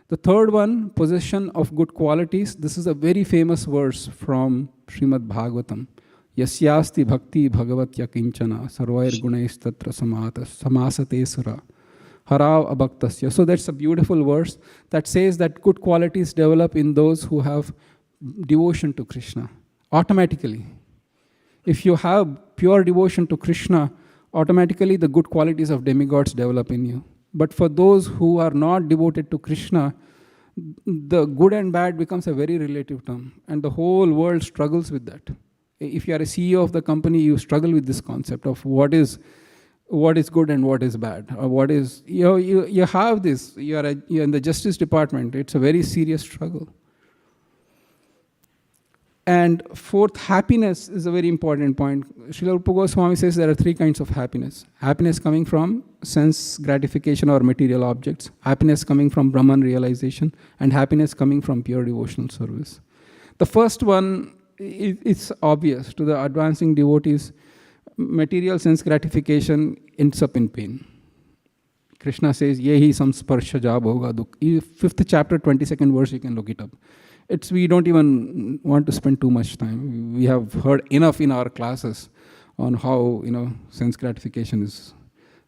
The third one, possession of good qualities. This is a very famous verse from Srimad Bhagavatam. Yasyasti bhakti bhagavatya kinchana sarvair gunais tatra samasate sura harav abhaktasya. So that's a beautiful verse that says that good qualities develop in those who have devotion to Krishna. Automatically. If you have pure devotion to Krishna, automatically the good qualities of demigods develop in you. But for those who are not devoted to Krishna, the good and bad becomes a very relative term. And the whole world struggles with that. If you are a CEO of the company, you struggle with this concept of what is good and what is bad. Or what is, you have this, you're in the Justice Department. It's a very serious struggle. And fourth, happiness is a very important point. Srila Rupa Goswami says there are 3 kinds of happiness. Happiness coming from sense gratification or material objects, happiness coming from Brahman realization, and happiness coming from pure devotional service. The first one, it's obvious to the advancing devotees. Material sense gratification ends up in pain. Krishna says, Yehi samsparsha jab hoga dukh. 5th chapter, 22nd verse, you can look it up. We don't even want to spend too much time. We have heard enough in our classes on how, sense gratification is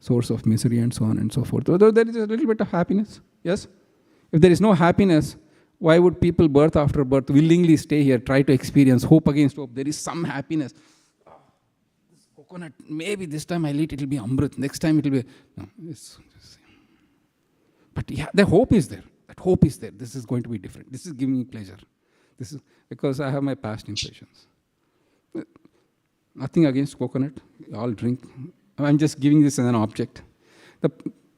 source of misery and so on and so forth. Although there is a little bit of happiness, yes? If there is no happiness, why would people birth after birth willingly stay here, try to experience hope against hope? There is some happiness. This coconut, maybe this time I'll eat, it'll be Amrit. Next time it'll be, no, it's just, but yeah, the hope is there. That hope is there. This is going to be different. This is giving me pleasure. This is because I have my past impressions. Nothing against coconut. All drink. I'm just giving this as an object.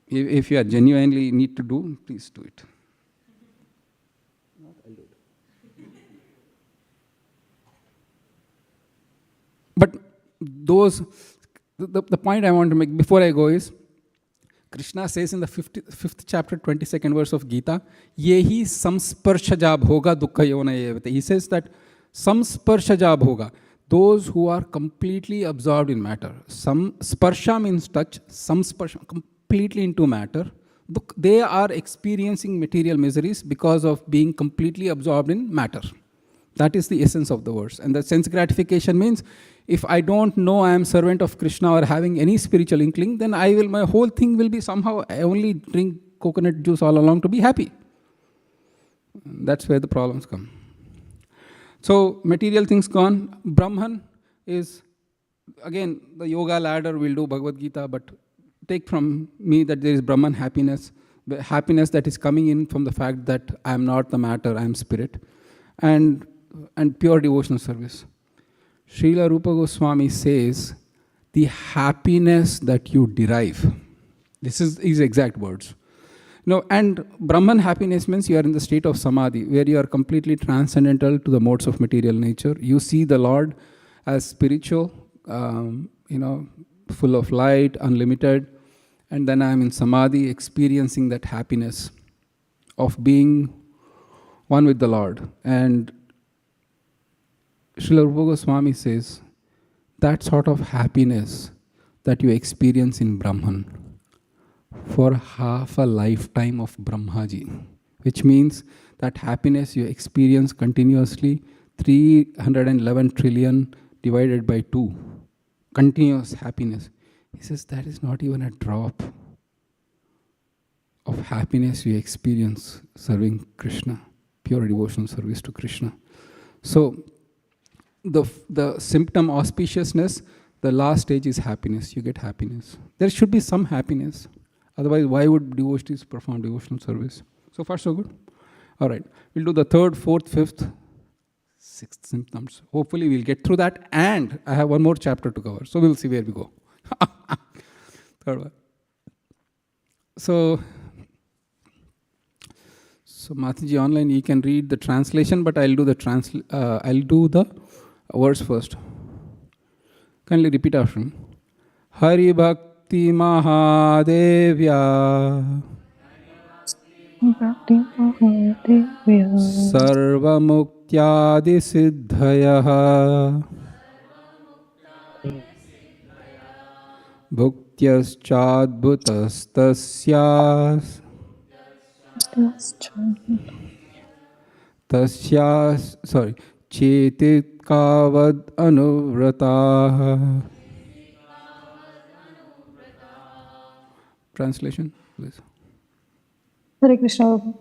If you are genuinely need to do, please do it. But the point I want to make before I go is, Krishna says in the 5th chapter, 22nd verse of Gita, Yehi samsparshajab hoga dukkha yona yevate. He says that samsparshajab hoga, those who are completely absorbed in matter. Sparsha means touch, samsparsha, completely into matter. They are experiencing material miseries because of being completely absorbed in matter. That is the essence of the verse. And the sense gratification means, if I don't know I am servant of Krishna or having any spiritual inkling, then my whole thing will be somehow, I only drink coconut juice all along to be happy. That's where the problems come. So material things gone. Brahman is, again, the yoga ladder will do Bhagavad Gita, but take from me that there is Brahman happiness, the happiness that is coming in from the fact that I am not the matter, I am spirit, and pure devotional service. Srila Rupa Goswami says, the happiness that you derive, this is his exact words. And Brahman happiness means you are in the state of samadhi, where you are completely transcendental to the modes of material nature. You see the Lord as spiritual, full of light, unlimited, and then I am in samadhi, experiencing that happiness of being one with the Lord. And Srila Rupa Goswami says, that sort of happiness that you experience in Brahman for half a lifetime of Brahmaji, which means that happiness you experience continuously, 311 trillion divided by 2, continuous happiness. He says that is not even a drop of happiness you experience serving Krishna, pure devotional service to Krishna. So the symptom auspiciousness, the last stage is happiness. You get happiness. There should be some happiness. Otherwise, why would devotees perform devotional service? So far, so good. All right. We'll do the 3rd, 4th, 5th, 6th symptoms. Hopefully, we'll get through that. And I have one more chapter to cover. So we'll see where we go. Third one. So Mataji online, you can read the translation, but I'll do the words first. Kindly repeat after me. Hari Bhakti Mahadevya Bhakti Mahadevya Sarva Muktyadi Siddhaya Bhuktyas Chetit Kavad Anuvrata. Translation, please. Hare Krishna Prabhu.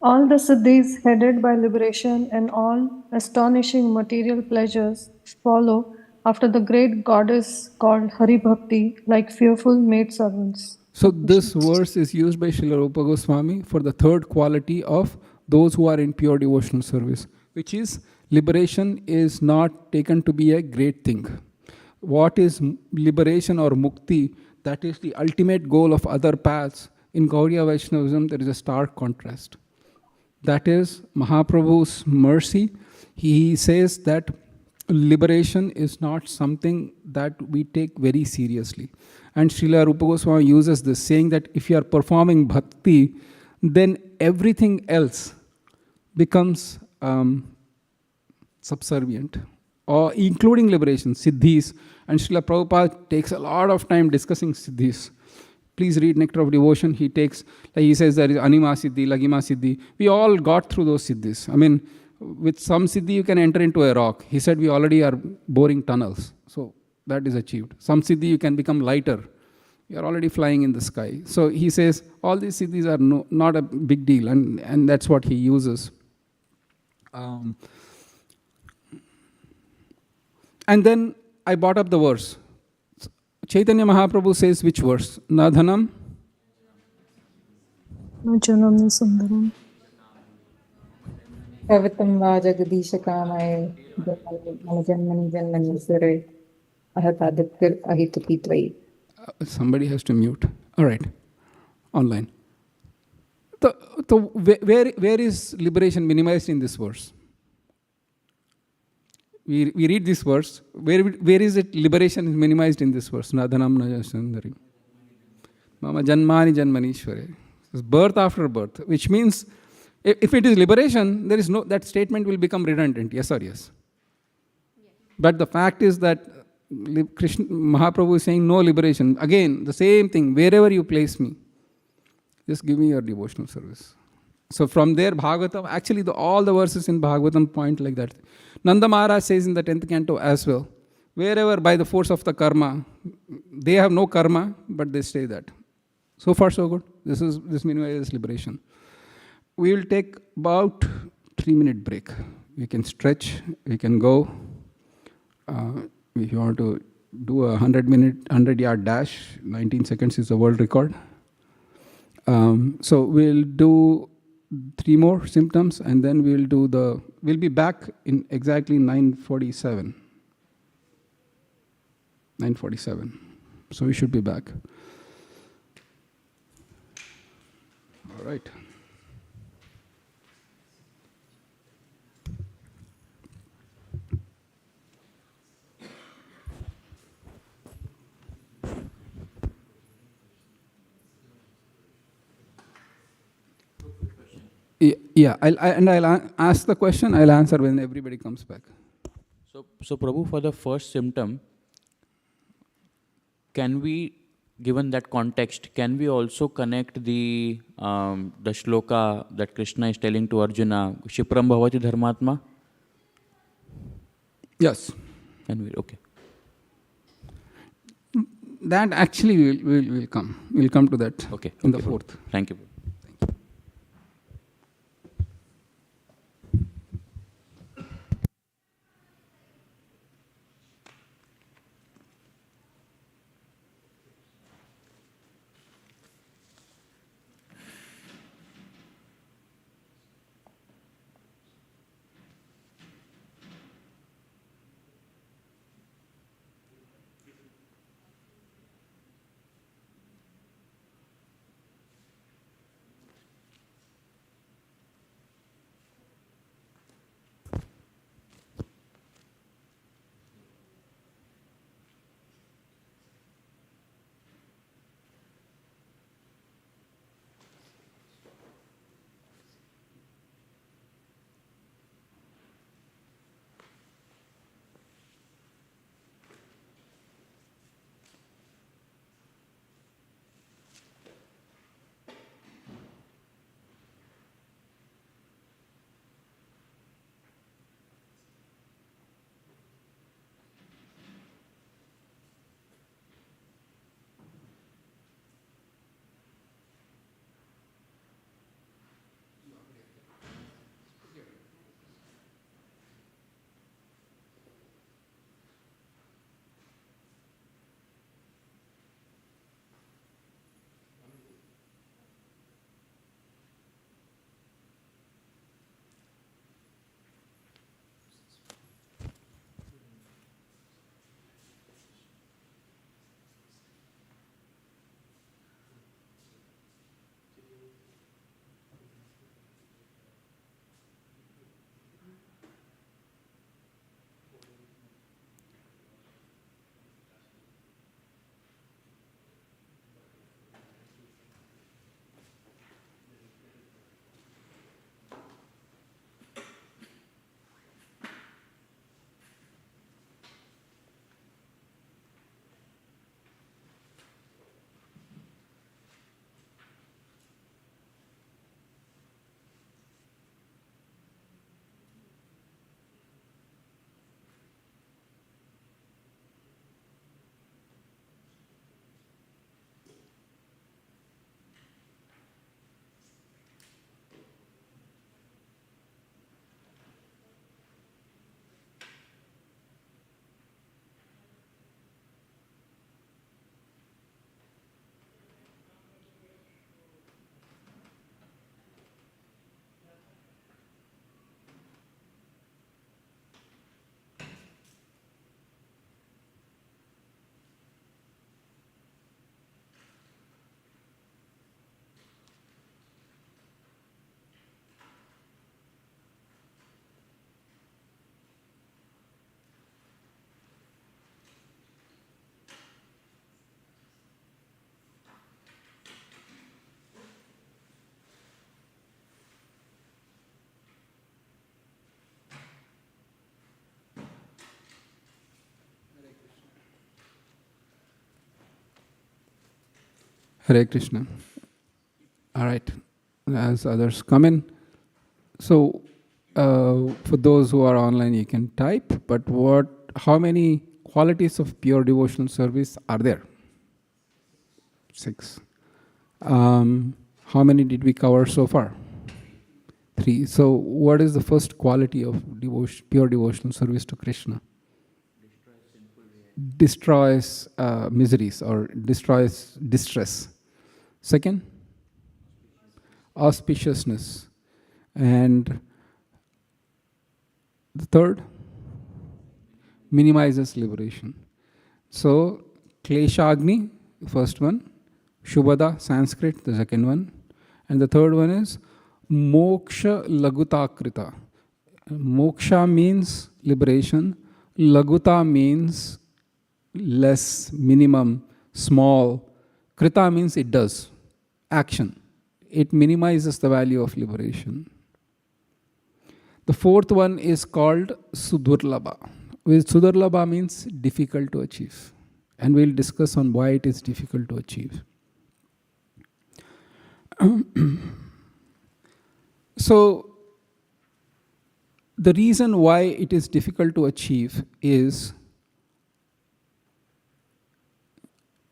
All the siddhis headed by liberation and all astonishing material pleasures follow after the great goddess called Hari Bhakti like fearful maidservants. So this verse is used by Srila Rupa Goswami for the 3rd quality of those who are in pure devotional service, which is liberation is not taken to be a great thing. What is liberation or mukti? That is the ultimate goal of other paths. In Gaudiya Vaishnavism, there is a stark contrast. That is Mahaprabhu's mercy. He says that liberation is not something that we take very seriously. And Srila Rupa Goswami uses this, saying that if you are performing bhakti, then everything else becomes subservient, or including liberation, siddhis. And Srila Prabhupada takes a lot of time discussing siddhis. Please read Nectar of Devotion. He says there is Anima Siddhi, Lagima Siddhi. We all got through those siddhis. I mean, with some siddhi you can enter into a rock. He said we already are boring tunnels. So that is achieved. Some siddhi you can become lighter. You are already flying in the sky. So he says all these siddhis are not a big deal. And that's what he uses. And then I brought up the verse. Chaitanya Mahaprabhu says which verse? Nadhanam? Janam Sundaram. Kavatam va Jagadish Kamaya Janmani Janmani Sare Ahatadipkir Ahitupitvai. Somebody has to mute. All right. online. Where is liberation minimized in this verse? We read this verse. Where is it liberation is minimized in this verse? Nadhanam najasundari. Mama janmani janmanishware. It's birth after birth, which means if it is liberation, there is no, that statement will become redundant. Yes or yes? But the fact is that Krishna Mahaprabhu is saying no liberation. Again, the same thing. Wherever you place me, just give me your devotional service. So from there, Bhagavatam, actually all the verses in Bhagavatam point like that. Nanda Maharaj says in the 10th canto as well, wherever by the force of the karma, they have no karma, but they say that. So far so good. This minimizes liberation. We will take about 3-minute break. We can stretch, we can go. If you want to do a 100-yard dash, 19 seconds is the world record. So we'll do 3 more symptoms, and then we'll be back in exactly 9:47. 9:47. So we should be back. All right. Yeah, I'll ask the question. I'll answer when everybody comes back. So Prabhu, for the first symptom, can we, given that context, can we also connect the shloka that Krishna is telling to Arjuna, Shipram bhavati dharmatma? Yes. Can we? Okay. That actually will come. We'll come to that in the 4th. Thank you. Hare Krishna. All right, as others come in. So, for those who are online, you can type, but how many qualities of pure devotional service are there? 6. How many did we cover so far? 3. So, what is the first quality of pure devotional service to Krishna? Destroys miseries or destroys distress. Second, auspiciousness. And the third, minimizes liberation. So, Kleshagni, the first one, Shubhada, Sanskrit, the second one, and the third one is Moksha Lagutakrita. Moksha means liberation, Laguta means less, minimum, small. Krita means it does, action. It minimizes the value of liberation. The fourth one is called Sudurlabha. Sudurlabha means difficult to achieve. And we'll discuss on why it is difficult to achieve. So, the reason why it is difficult to achieve is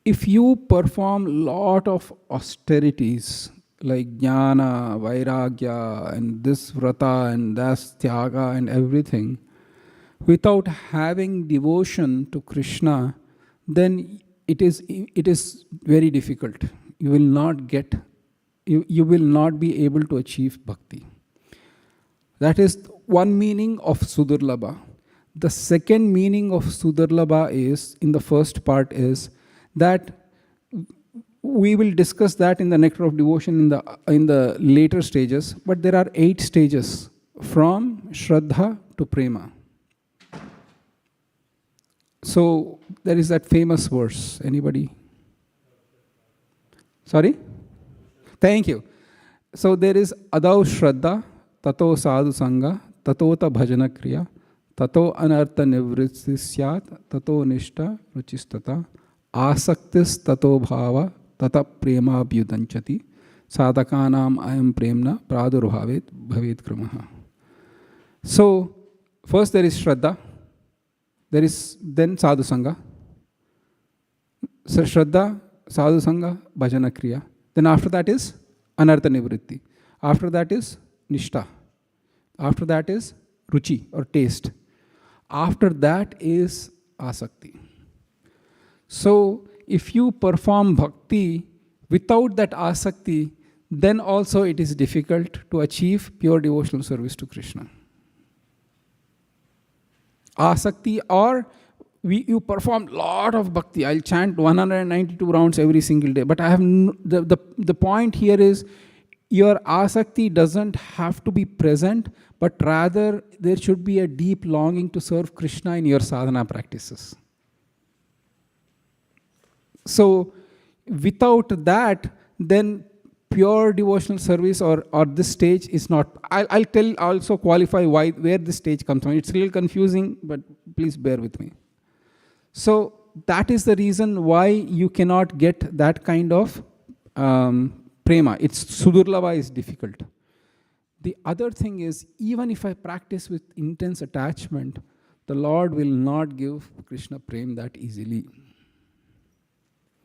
if you perform lot of austerities like jnana, vairagya, and this vrata, and das tyaga, and everything, without having devotion to Krishna, then it is very difficult. You will not get, you will not be able to achieve bhakti. That is one meaning of Sudurlabha. The second meaning of Sudurlabha is, in the first part, is that we will discuss that in the nectar of devotion in the later stages, but there are 8 stages from Shraddha to Prema. So there is that famous verse. Anybody? Sorry? Thank you. So there is Adau Shraddha, Tato Sadhu Sangha, Tatota Bhajana Kriya, Tato Anartha Nivritti Syat, Tato Nishta Ruchistata, Asaktis Tato Bhava, Tata Prema Abhyudanchati, Sadhakanam Ayam Premna Pradurbhavet Bhavet Kramaha. So, first there is Shraddha, there is then Sadhu Sangha. So, Shraddha, Sadhu Sangha, Bhajana Kriya. Then after that is Anartha Nivritti. After that is Nishta. After that is Ruchi or taste. After that is Asakti. So, if you perform bhakti without that asakti, then also it is difficult to achieve pure devotional service to Krishna. Asakti, or you perform lot of bhakti. I'll chant 192 rounds every single day. But I have the point here is your asakti doesn't have to be present, but rather there should be a deep longing to serve Krishna in your sadhana practices. So, without that, then pure devotional service or this stage is not. I'll also qualify where this stage comes from. It's a little confusing, but please bear with me. So, that is the reason why you cannot get that kind of prema. It's Sudurlabha is difficult. The other thing is, even if I practice with intense attachment, the Lord will not give Krishna prem that easily.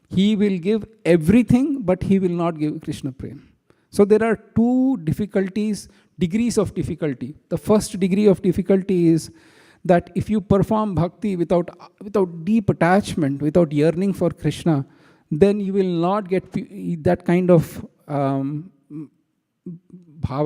He will give everything, but he will not give Krishna prem. So there are 2 degrees of difficulty. The first degree of difficulty is that if you perform bhakti without deep attachment, without yearning for Krishna, then you will not get that kind of bhava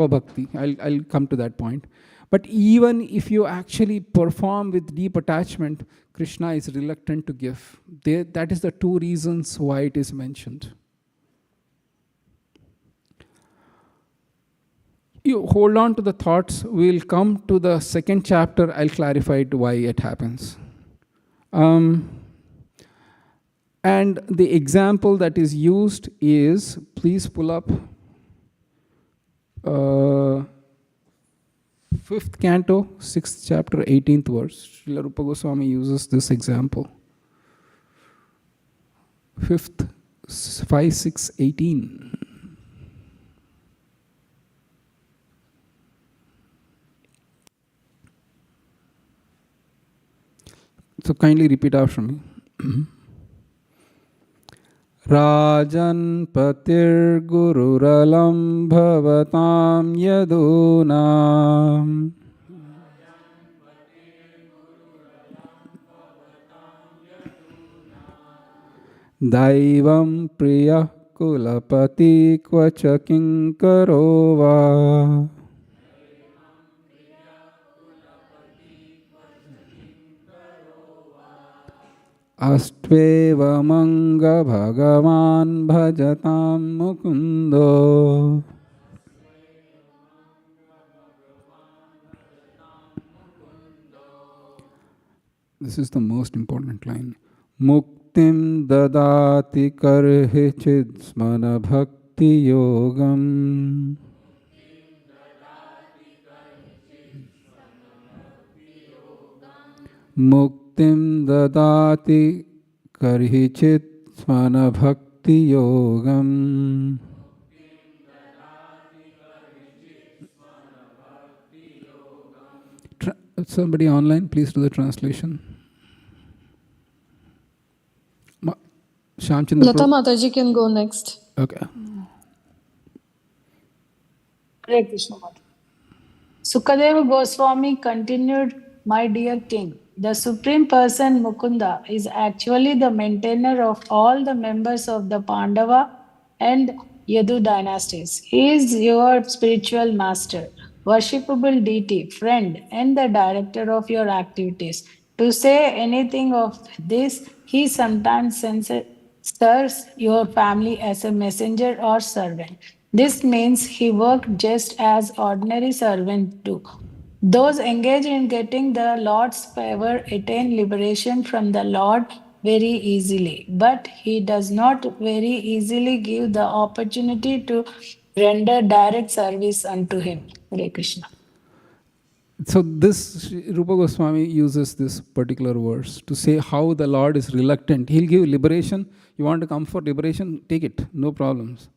bhakti. I'll come to that point. But even if you actually perform with deep attachment, Krishna is reluctant to give. That is the 2 reasons why it is mentioned. You hold on to the thoughts. We'll come to the second chapter. I'll clarify why it happens. And the example that is used is, please pull up 5th canto, 6th chapter, 18th verse. Srila Rupa Goswami uses this example. 5th 5618. So kindly repeat after me. Rajan patir gururalam bhavatam yadunam Daivam priya kulapati kvacha kinkarova Astveva manga bhagavan bhajatam mukundo. This is the most important line. Muktim dadati karhi chidsmana bhakti yogam. Muktim dadati karhi chidsmana bhakti yogam. Somebody online, please do the translation. Shamchandra Lata Mataji can go next. Okay. Hare Krishna Mata. Sukadeva Goswami continued, my dear king, the Supreme Person Mukunda is actually the maintainer of all the members of the Pandava and Yadu dynasties. He is your spiritual master, worshipable deity, friend, and the director of your activities. To say anything of this, he sometimes serves your family as a messenger or servant. This means he worked just as ordinary servants do. Those engaged in getting the Lord's favor attain liberation from the Lord very easily, but he does not very easily give the opportunity to render direct service unto him. Hare Krishna. So this Rupa Goswami uses this particular verse to say how the Lord is reluctant. He'll give liberation. You want to come for liberation? Take it. No problems.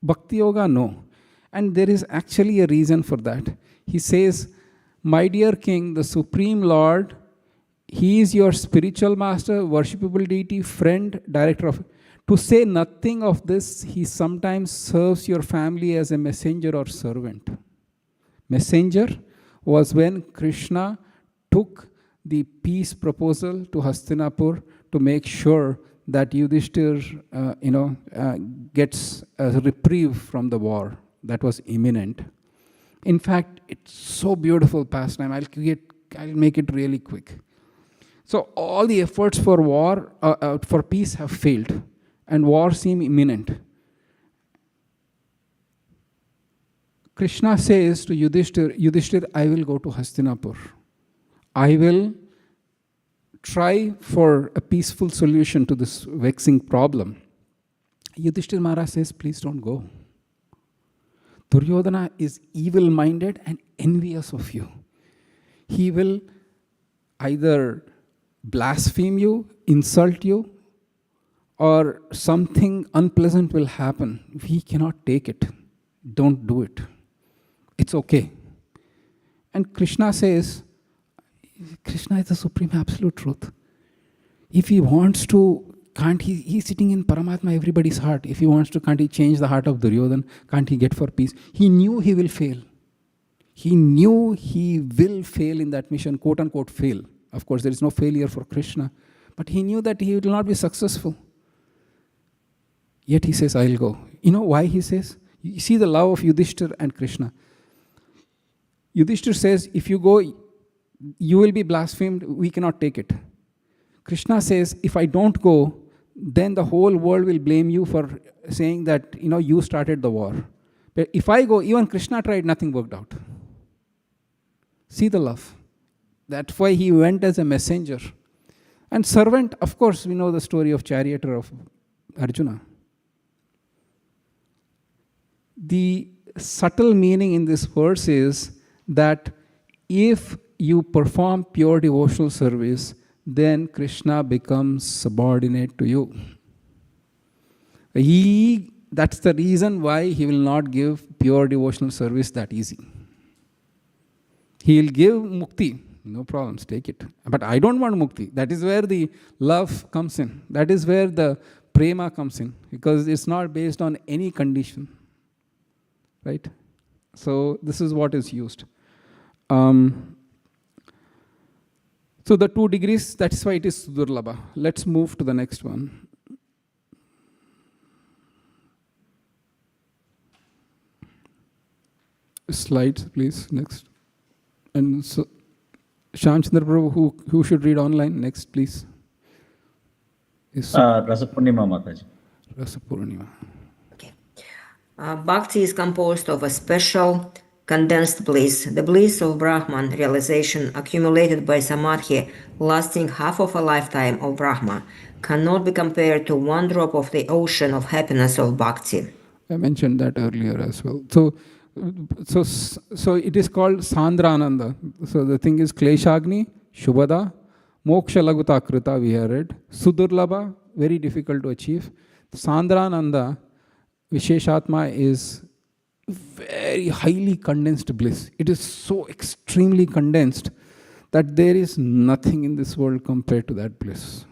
Bhakti Yoga, no. And there is actually a reason for that. He says, my dear king, the Supreme Lord, he is your spiritual master, worshipable deity, friend, director of... To say nothing of this, he sometimes serves your family as a messenger or servant. Messenger was when Krishna took the peace proposal to Hastinapur to make sure that Yudhishthir gets a reprieve from the war that was imminent. In fact, it's so beautiful pastime. I'll make it really quick. So all the efforts for war, for peace have failed, and war seemed imminent. Krishna says to Yudhishthir, I will go to Hastinapur. I will try for a peaceful solution to this vexing problem. Yudhishthir Maharaj says, please don't go. Duryodhana is evil-minded and envious of you. He will either blaspheme you, insult you, or something unpleasant will happen. We cannot take it. Don't do it. It's okay. And Krishna says, Krishna is the supreme absolute truth. If he wants to, can't he, he's sitting in Paramatma, everybody's heart. If he wants to, can't he change the heart of Duryodhana? Can't he get for peace? He knew he will fail. He knew he will fail in that mission, quote unquote fail. Of course, there is no failure for Krishna. But he knew that he will not be successful. Yet he says, I'll go. You know why he says? You see the love of Yudhishthir and Krishna. Yudhishthir says, if you go, you will be blasphemed, we cannot take it. Krishna says, if I don't go, then the whole world will blame you for saying that, you started the war. But if I go, even Krishna tried, nothing worked out. See the love. That's why he went as a messenger. And servant, of course, we know the story of charioteer of Arjuna. The subtle meaning in this verse is that if you perform pure devotional service, then Krishna becomes subordinate to you. That's the reason why he will not give pure devotional service that easy. He will give mukti, no problems, take it. But I don't want mukti. That is where the love comes in. That is where the prema comes in, because it's not based on any condition. Right? So this is what is used. So the 2 degrees, that's why it is Durlabha. Let's move to the next one. Slides, please, next. And so, Shamchandra Prabhu, who should read online? Next, please. Rasapurnima Mataji. Rasapurnima. Okay. Bhakti is composed of a special condensed bliss, the bliss of Brahman realization accumulated by samadhi lasting half of a lifetime of Brahma, cannot be compared to one drop of the ocean of happiness of Bhakti. I mentioned that earlier as well. So it is called Sandrananda. So the thing is Kleshagni, Shubhada, Moksha Laguta Krita we have read, Sudurlabha, very difficult to achieve. Sandrananda, Visheshatma is very highly condensed bliss. It is so extremely condensed that there is nothing in this world compared to that bliss.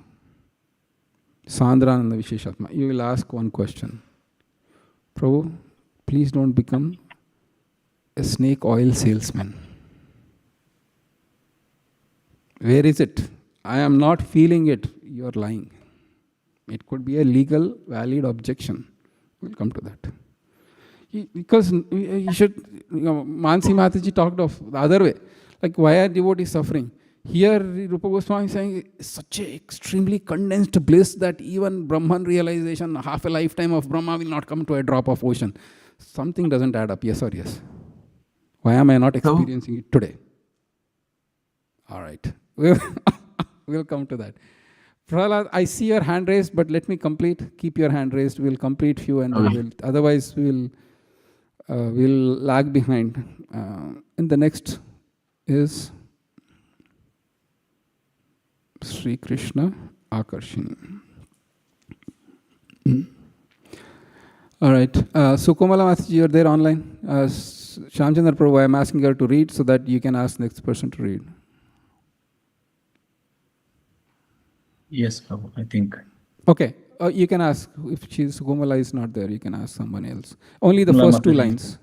Sandrananda Visheshatma. You will ask one question. Prabhu, please don't become a snake oil salesman. Where is it? I am not feeling it. You are lying. It could be a legal, valid objection. We'll come to that. Because you should, Mansi Mataji talked of the other way. Like, why are devotees suffering? Here, Rupa Goswami is saying, such a extremely condensed bliss that even Brahman realization, half a lifetime of Brahma will not come to a drop of ocean. Something doesn't add up, yes or yes? Why am I not experiencing it today? All right. We'll come to that. Prahlad, I see your hand raised, but let me complete. Keep your hand raised. We'll complete few and we'll, otherwise we'll lag behind. And the next is Sri Krishna Akarshini. All right. Sukomala Mataji, you're there online. Shamchandra Prabhu, I'm asking her to read so that you can ask the next person to read. Yes, Prabhu, I think. Okay. You can ask. If Sukomala is not there, you can ask someone else. Only the first 2 lines.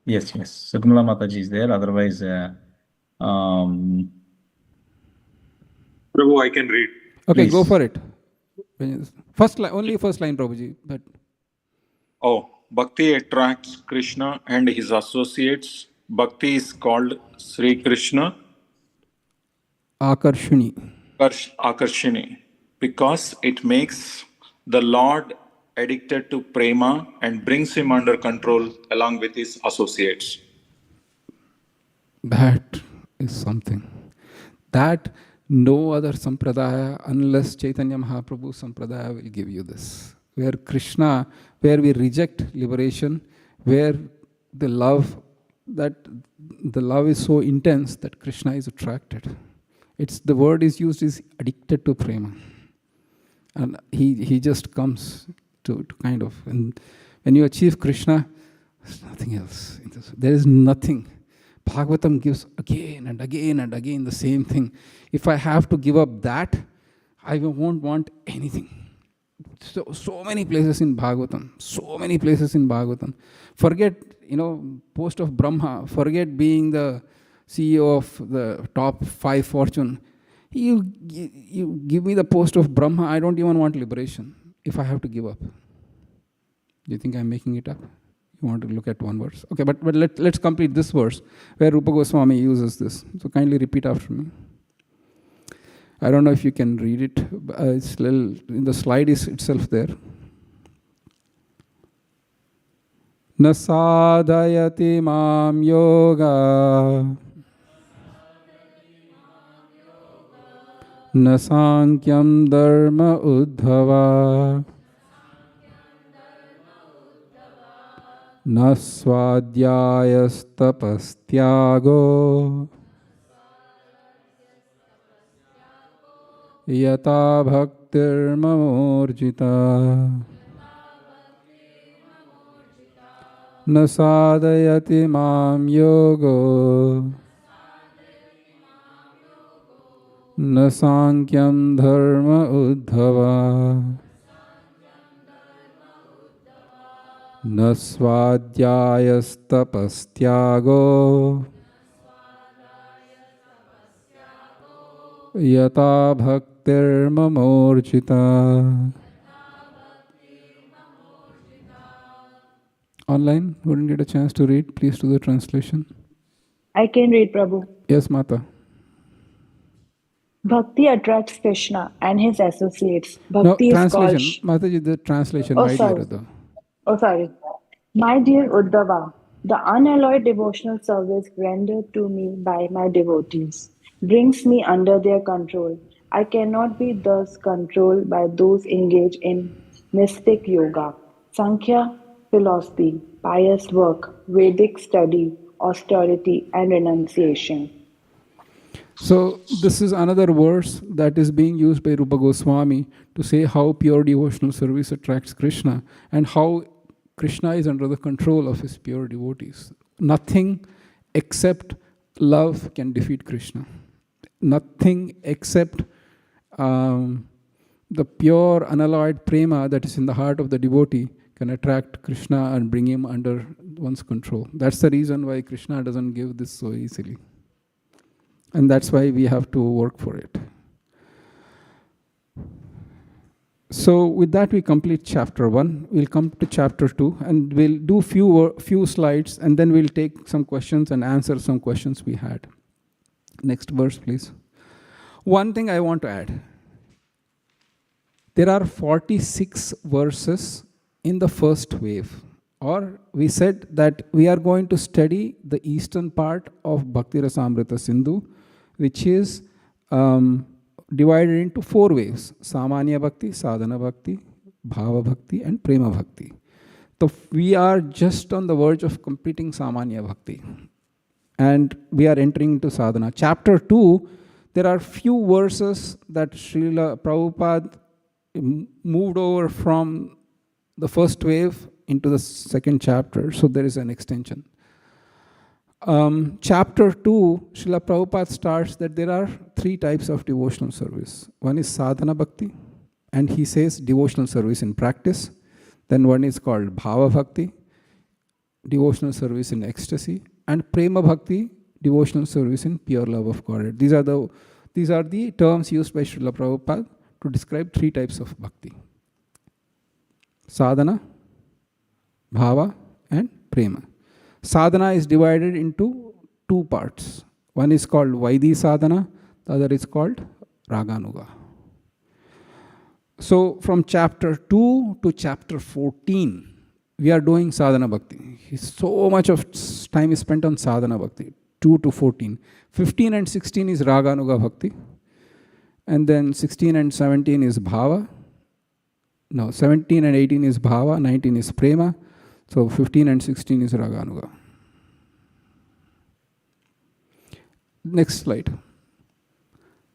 Yes. Sukomala Mataji is there. Otherwise, Prabhu, I can read. Okay, please. Go for it. First line, only first line, Prabhuji. But Bhakti attracts Krishna and his associates. Bhakti is called Sri Krishna Akarshini. Akarshini because it makes the Lord addicted to prema and brings him under control along with his associates. That is something. That no other sampradaya, unless Chaitanya Mahaprabhu sampradaya, will give you this. Where Krishna, where we reject liberation, where the love is so intense that Krishna is attracted. The word is used is addicted to prema. And he just comes to kind of, and when you achieve Krishna, there's nothing else. There is nothing. Bhagavatam gives again and again and again the same thing. If I have to give up that, I won't want anything. So many places in Bhagavatam. Forget, post of Brahma. Forget being the CEO of the top 5 fortune. You give me the post of Brahma, I don't even want liberation if I have to give up. Do you think I'm making it up? You want to look at one verse? Okay, but let's complete this verse where Rupa Goswami uses this. So kindly repeat after me. I don't know if you can read it. It's little, in the slide is itself there. Na sadhayati mam yoga na sankyam dharma uddhava na swadhyayastapastyago yata bhaktir mamorjita. न साधयति मां योगो न सांख्यं धर्म उद्धवा न स्वाध्यायस्तपस्त्यागो यथा भक्तिर्ममोर्जिता. Online, who didn't get a chance to read, please do the translation. I can read, Prabhu. Yes, Mata. Bhakti attracts Krishna and his associates. No, Bhakti is called. translation. Mataji, the translation, Oh, my dear sorry. Uddhava. Oh, sorry. My dear Uddhava, the unalloyed devotional service rendered to me by my devotees brings me under their control. I cannot be thus controlled by those engaged in mystic yoga, Sankhya philosophy, pious work, Vedic study, austerity, and renunciation. So this is another verse that is being used by Rupa Goswami to say how pure devotional service attracts Krishna and how Krishna is under the control of his pure devotees. Nothing except love can defeat Krishna. Nothing except the pure unalloyed prema that is in the heart of the devotee can attract Krishna and bring him under one's control. That's the reason why Krishna doesn't give this so easily. And that's why we have to work for it. So with that, we complete chapter 1. We'll come to chapter 2, and we'll do few slides, and then we'll take some questions and answer some questions we had. Next verse, please. One thing I want to add. There are 46 verses in the first wave. Or we said that we are going to study the eastern part of Bhakti Rasamrita Sindhu, which is divided into 4 waves: Samanya Bhakti, Sadhana Bhakti, Bhava Bhakti, and Prema Bhakti. So we are just on the verge of completing Samanya Bhakti. And we are entering into Sadhana. Chapter 2, there are few verses that Srila Prabhupada moved over from the first wave into the second chapter. So there is an extension. Chapter 2, Srila Prabhupada starts that there are 3 types of devotional service. One is sadhana bhakti, and he says devotional service in practice. Then one is called bhava bhakti, devotional service in ecstasy, and prema bhakti, devotional service in pure love of Godhead. These are the terms used by Srila Prabhupada to describe 3 types of bhakti: sadhana, bhava, and prema. Sadhana is divided into 2 parts. One is called Vaidhi sadhana, the other is called Raganuga. So from chapter 2 to chapter 14, we are doing sadhana bhakti. So much of time is spent on sadhana bhakti, 2 to 14. 15 and 16 is Raganuga bhakti. And then 16 and 17 is bhava. No, 17 and 18 is bhava, 19 is prema. So 15 and 16 is Raganuga. Next slide.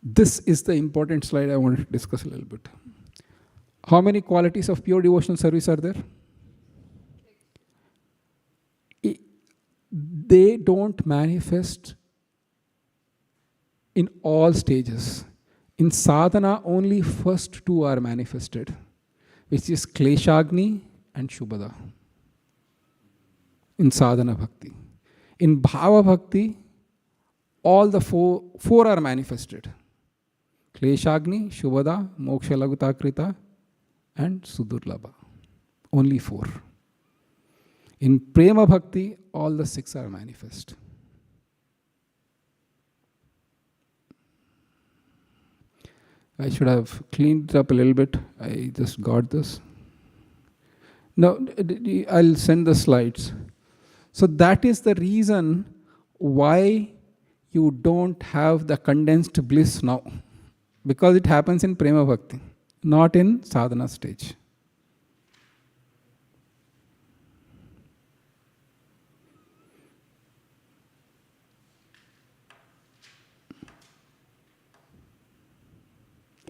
This is the important slide I want to discuss a little bit. How many qualities of pure devotional service are there? They don't manifest in all stages. In sadhana, only first 2 are manifested, which is Kleshagni and Shubhada. In sadhana bhakti. In bhava bhakti, all the four are manifested: Kleshagni, Shubhada, Moksha Lagutakrita, and Sudurlabha. Only 4. In prema bhakti, all the 6 are manifest. I should have cleaned it up a little bit. I just got this. No, I'll send the slides. So that is the reason why you don't have the condensed bliss now. Because it happens in prema bhakti, not in sadhana stage.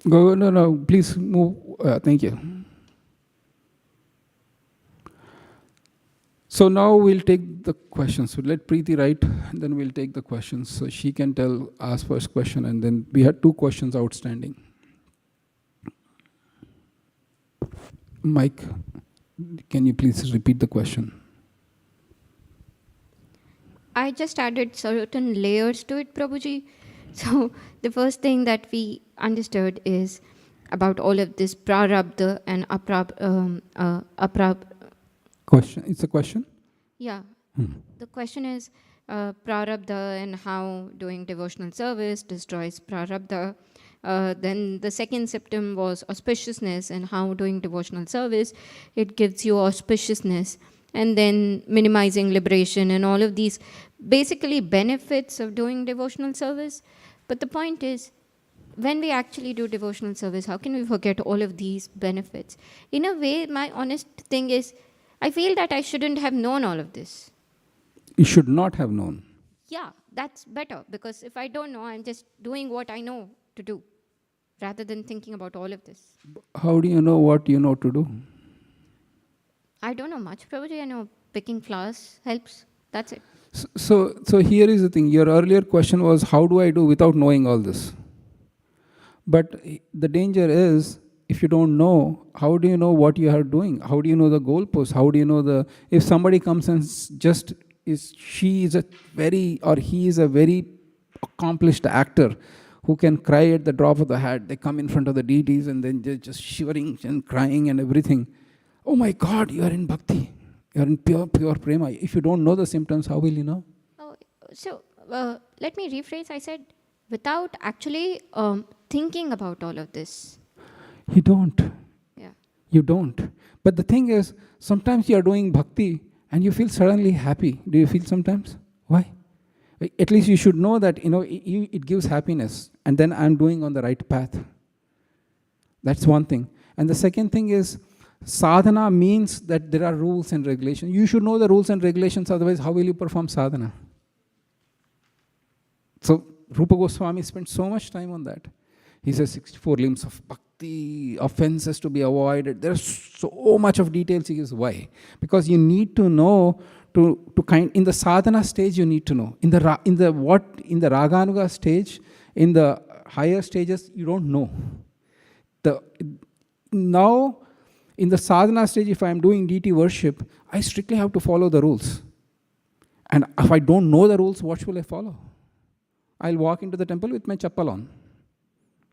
No, please move. Thank you. So now we'll take the questions. So let Preeti write, and then we'll take the questions. So she can ask first question, and then we had 2 questions outstanding. Mike, can you please repeat the question? I just added certain layers to it, Prabhuji. So the first thing that we understood is about all of this prarabdha and Question? It's a question? Yeah. The question is prarabdha and how doing devotional service destroys prarabdha. Then the second symptom was auspiciousness, and how doing devotional service, it gives you auspiciousness. And then minimizing liberation and all of these basically benefits of doing devotional service. But the point is, when we actually do devotional service, how can we forget all of these benefits? In a way, my honest thing is, I feel that I shouldn't have known all of this. You should not have known. Yeah, that's better, because if I don't know, I'm just doing what I know to do, rather than thinking about all of this. How do you know what you know to do? I don't know much, Prabhuji. I know picking flowers helps. That's it. So here is the thing. Your earlier question was, how do I do without knowing all this? But the danger is, if you don't know, how do you know what you are doing? How do you know the goalposts? How do you know if somebody comes and he is a very accomplished actor who can cry at the drop of the hat. They come in front of the deities and then they're just shivering and crying and everything. Oh my God, you are in bhakti. You are in pure prema. If you don't know the symptoms, how will you know? Oh, so let me rephrase. I said, without actually thinking about all of this. You don't. Yeah. You don't. But the thing is, sometimes you are doing bhakti and you feel suddenly happy. Do you feel sometimes? Why? At least you should know that, it gives happiness. And then I'm doing on the right path. That's one thing. And the second thing is, sadhana means that there are rules and regulations. You should know the rules and regulations, otherwise how will you perform sadhana? So Rupa Goswami spent so much time on that. He says 64 limbs of bhakti, offenses to be avoided. There's so much of details he gives. Why? Because you need to know in the sadhana stage you need to know. In the raganuga stage, in the higher stages, you don't know. Now, in the sadhana stage, if I am doing deity worship, I strictly have to follow the rules. And if I don't know the rules, what should I follow? I'll walk into the temple with my chappal on.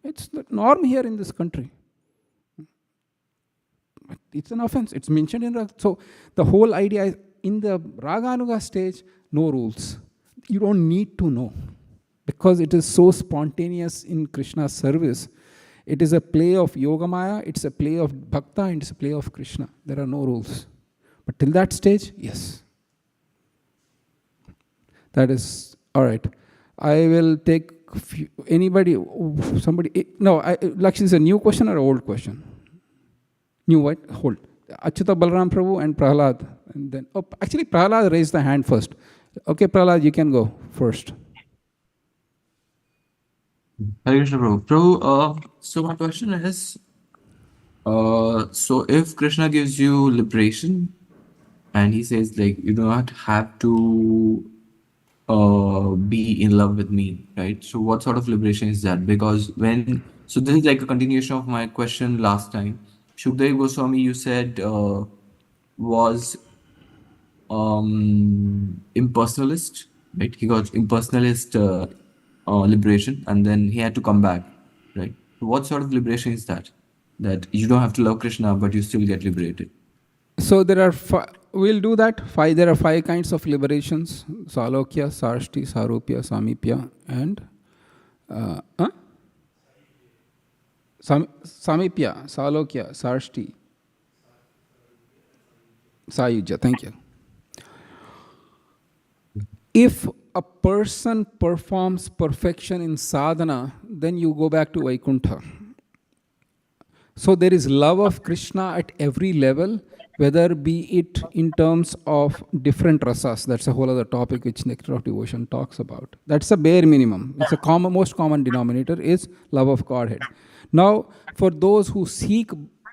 It's the norm here in this country. It's an offense. It's mentioned in Raga. So the whole idea is, in the Raganuga stage, no rules. You don't need to know. Because it is so spontaneous in Krishna's service. It is a play of Yogamaya, it's a play of Bhakta, and it's a play of Krishna. There are no rules. But till that stage, yes. That is, all right. I will take Lakshmi, is a new question or an old question? New what? Hold. Achyuta Balram Prabhu and Prahlad. And then, actually Prahlad raised the hand first. Okay, Prahlad, you can go first. Hare Krishna Prabhu. Prabhu, so my question is, so if Krishna gives you liberation and he says you do not have to be in love with me, right? So what sort of liberation is that? Because so this is a continuation of my question last time. Shukdev Goswami, you said, was impersonalist, right? He got impersonalist liberation and then he had to come back, right? So what sort of liberation is that? That you don't have to love Krishna, but you still get liberated. So there are we'll do that. There are 5 kinds of liberations: Salokya, Sastri, Sarupya, Samipya, and Samipya, Salokya, Sastri, Sayujya. Thank you. If a person performs perfection in sadhana, then you go back to Vaikuntha. So there is love of Krishna at every level, whether be it in terms of different rasas. That's a whole other topic which Nectar of Devotion talks about. That's a bare minimum. It's a most common denominator is love of Godhead. Now, for those who seek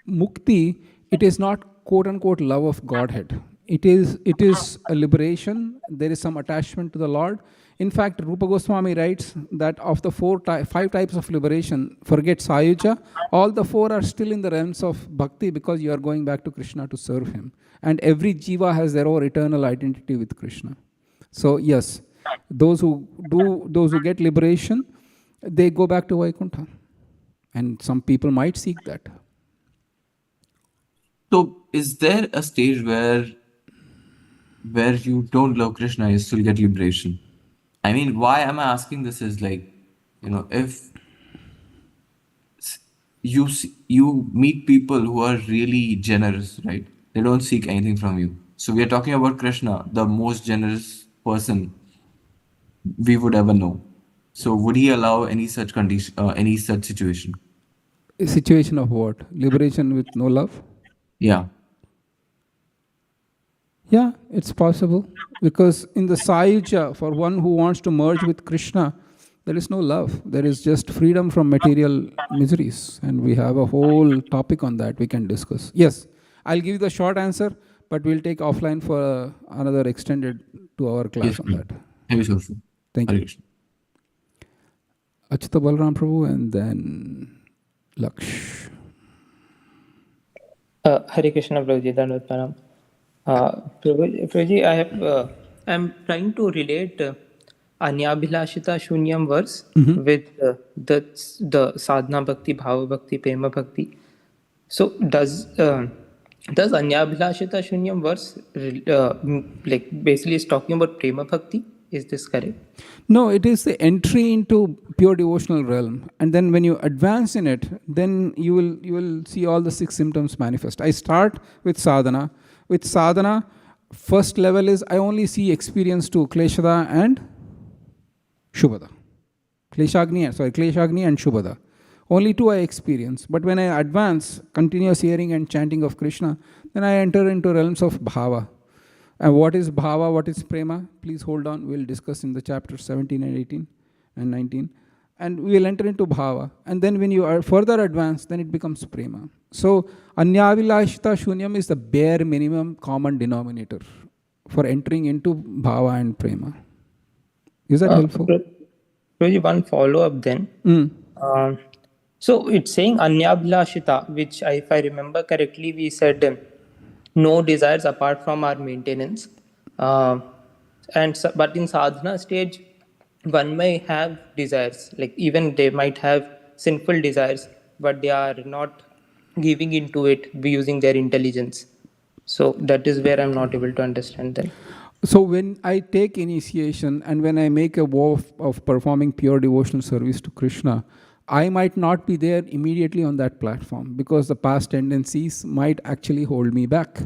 mukti, it is not quote unquote love of Godhead. it is a liberation. There is some attachment to the Lord. In fact, Rupa Goswami writes that of the 5 types of liberation, forget Sayuja, all the 4 are still in the realms of bhakti because you are going back to Krishna to serve him. And every jiva has their own eternal identity with Krishna. So yes, those who get liberation, they go back to Vaikuntha. And some people might seek that. So is there a stage where you don't love Krishna, you still get liberation? I mean, why am I asking this is like, if you meet people who are really generous, right? They don't seek anything from you. So we are talking about Krishna, the most generous person we would ever know. So would he allow any such condition, any such situation? A situation of what? Liberation with no love? Yeah. Yeah, it's possible. Because in the Sayuja, for one who wants to merge with Krishna, there is no love. There is just freedom from material miseries. And we have a whole topic on that we can discuss. Yes, I'll give you the short answer, but we'll take offline for another extended 2-hour class on that. Thank you. Achyuta Balram Prabhu and then Laksh. Hare Krishna Prabhuji, Dandavat Pranam. Prabhuji, I'm trying to relate Anyabhilashita Shunyam verse with the sadhana bhakti, bhava bhakti, prema bhakti. So does Anyabhilashita Shunyam verse like basically is talking about prema bhakti? Is this correct? No, it is the entry into pure devotional realm. And then when you advance in it, then you will see all the 6 symptoms manifest. I start with sadhana. With sadhana, first level is I only see experience to Kleshada and Shubhada. Kleshagni and Shubhada. Only 2 I experience. But when I advance, continuous hearing and chanting of Krishna, then I enter into realms of bhava. And what is bhava, what is prema? Please hold on, we'll discuss in the chapters 17 and 18 and 19. And we will enter into bhava. And then when you are further advanced, then it becomes prema. So, Anyavilashita Shunyam is the bare minimum common denominator for entering into bhava and prema. Is that helpful? Prabhuji, one follow-up then. So, it's saying Anyabhilashita, which if I remember correctly, we said no desires apart from our maintenance. But in sadhana stage, one may have desires, like even they might have sinful desires, but they are not giving into it using their intelligence. So that is where I'm not able to understand that. So when I take initiation and when I make a vow of performing pure devotional service to Krishna, I might not be there immediately on that platform because the past tendencies might actually hold me back.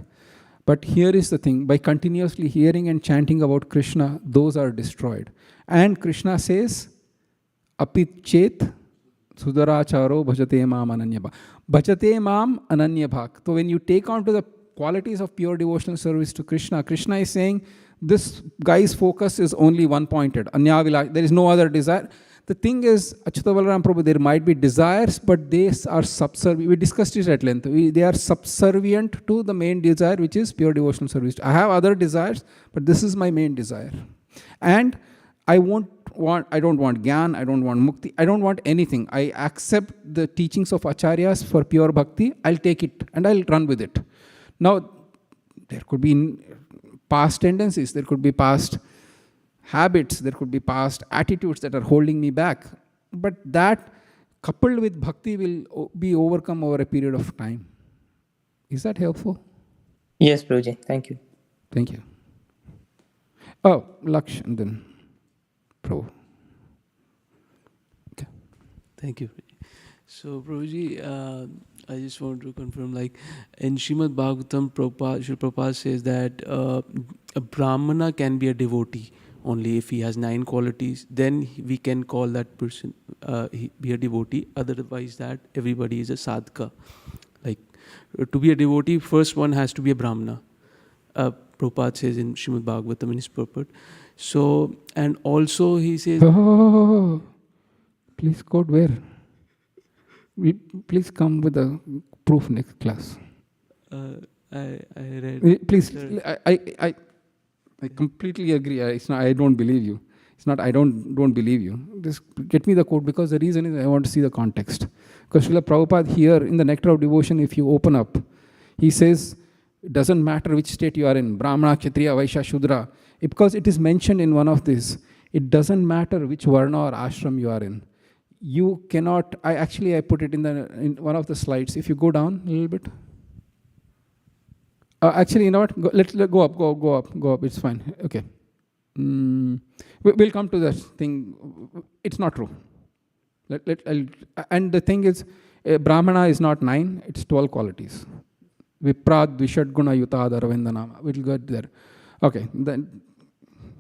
But here is the thing, by continuously hearing and chanting about Krishna, those are destroyed. And Krishna says, Apit chet sudaracharo bhajate maam ananyabhak. Bhajate maam ananyabhak. So when you take on to the qualities of pure devotional service to Krishna, Krishna is saying, this guy's focus is only one-pointed. Anyavila, there is no other desire. The thing is, Achyuta Balaram Prabhu, there might be desires, but they are subservient. We discussed it at length. They are subservient to the main desire, which is pure devotional service. I have other desires, but this is my main desire. And I don't want Gyan, I don't want Mukti, I don't want anything. I accept the teachings of Acharyas for pure bhakti. I'll take it and I'll run with it. Now, there could be past tendencies, there could be past habits, there could be past attitudes that are holding me back. But that coupled with bhakti will be overcome over a period of time. Is that helpful? Yes, Prabhuji. Thank you. Thank you. Oh, Laksh and then Prabhu. Okay. Thank you. So, Prabhuji, I just want to confirm, like in Srimad Bhagavatam, Srila Prabhupada says that a Brahmana can be a devotee only if he has 9 qualities. Then we can call that person be a devotee. Otherwise, that everybody is a sadhaka. Like to be a devotee, first one has to be a Brahmana. Prabhupada says in Srimad Bhagavatam in his purport. So, and also he says... Please quote where? Please come with a proof next class. I read. Please, Sir. I completely agree. It's not, I don't believe you. It's not, I don't believe you. Just get me the quote, because the reason is I want to see the context. Because Srila Prabhupada here in the Nectar of Devotion, if you open up, he says, it doesn't matter which state you are in, Brahmana, Kshatriya, Vaishya, Shudra, because it is mentioned in one of these, it doesn't matter which Varna or Ashram you are in. You cannot, I put it in one of the slides. If you go down a little bit. Actually, you know what? Let's go up. It's fine. Okay. We'll come to that thing. It's not true. And the thing is, Brahmana is not 9, it's 12 qualities. Viprad, Vishad, Guna, Yutad, Aravindanama. We'll get there. Okay. Then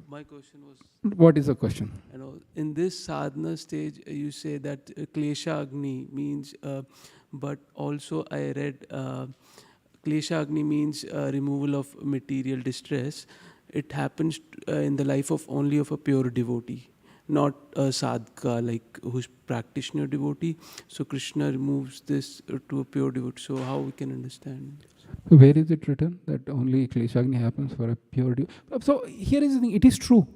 my question was, what is the question? You know, in this sadhana stage, you say that Klesha Agni means, but also I read Klesha Agni means removal of material distress. It happens in the life of only of a pure devotee, not a sadhaka like who's practitioner devotee. So Krishna removes this to a pure devotee. So how we can understand? Where is it written that only Kleshagni happens for a pure devotee? So here is the thing, it is true.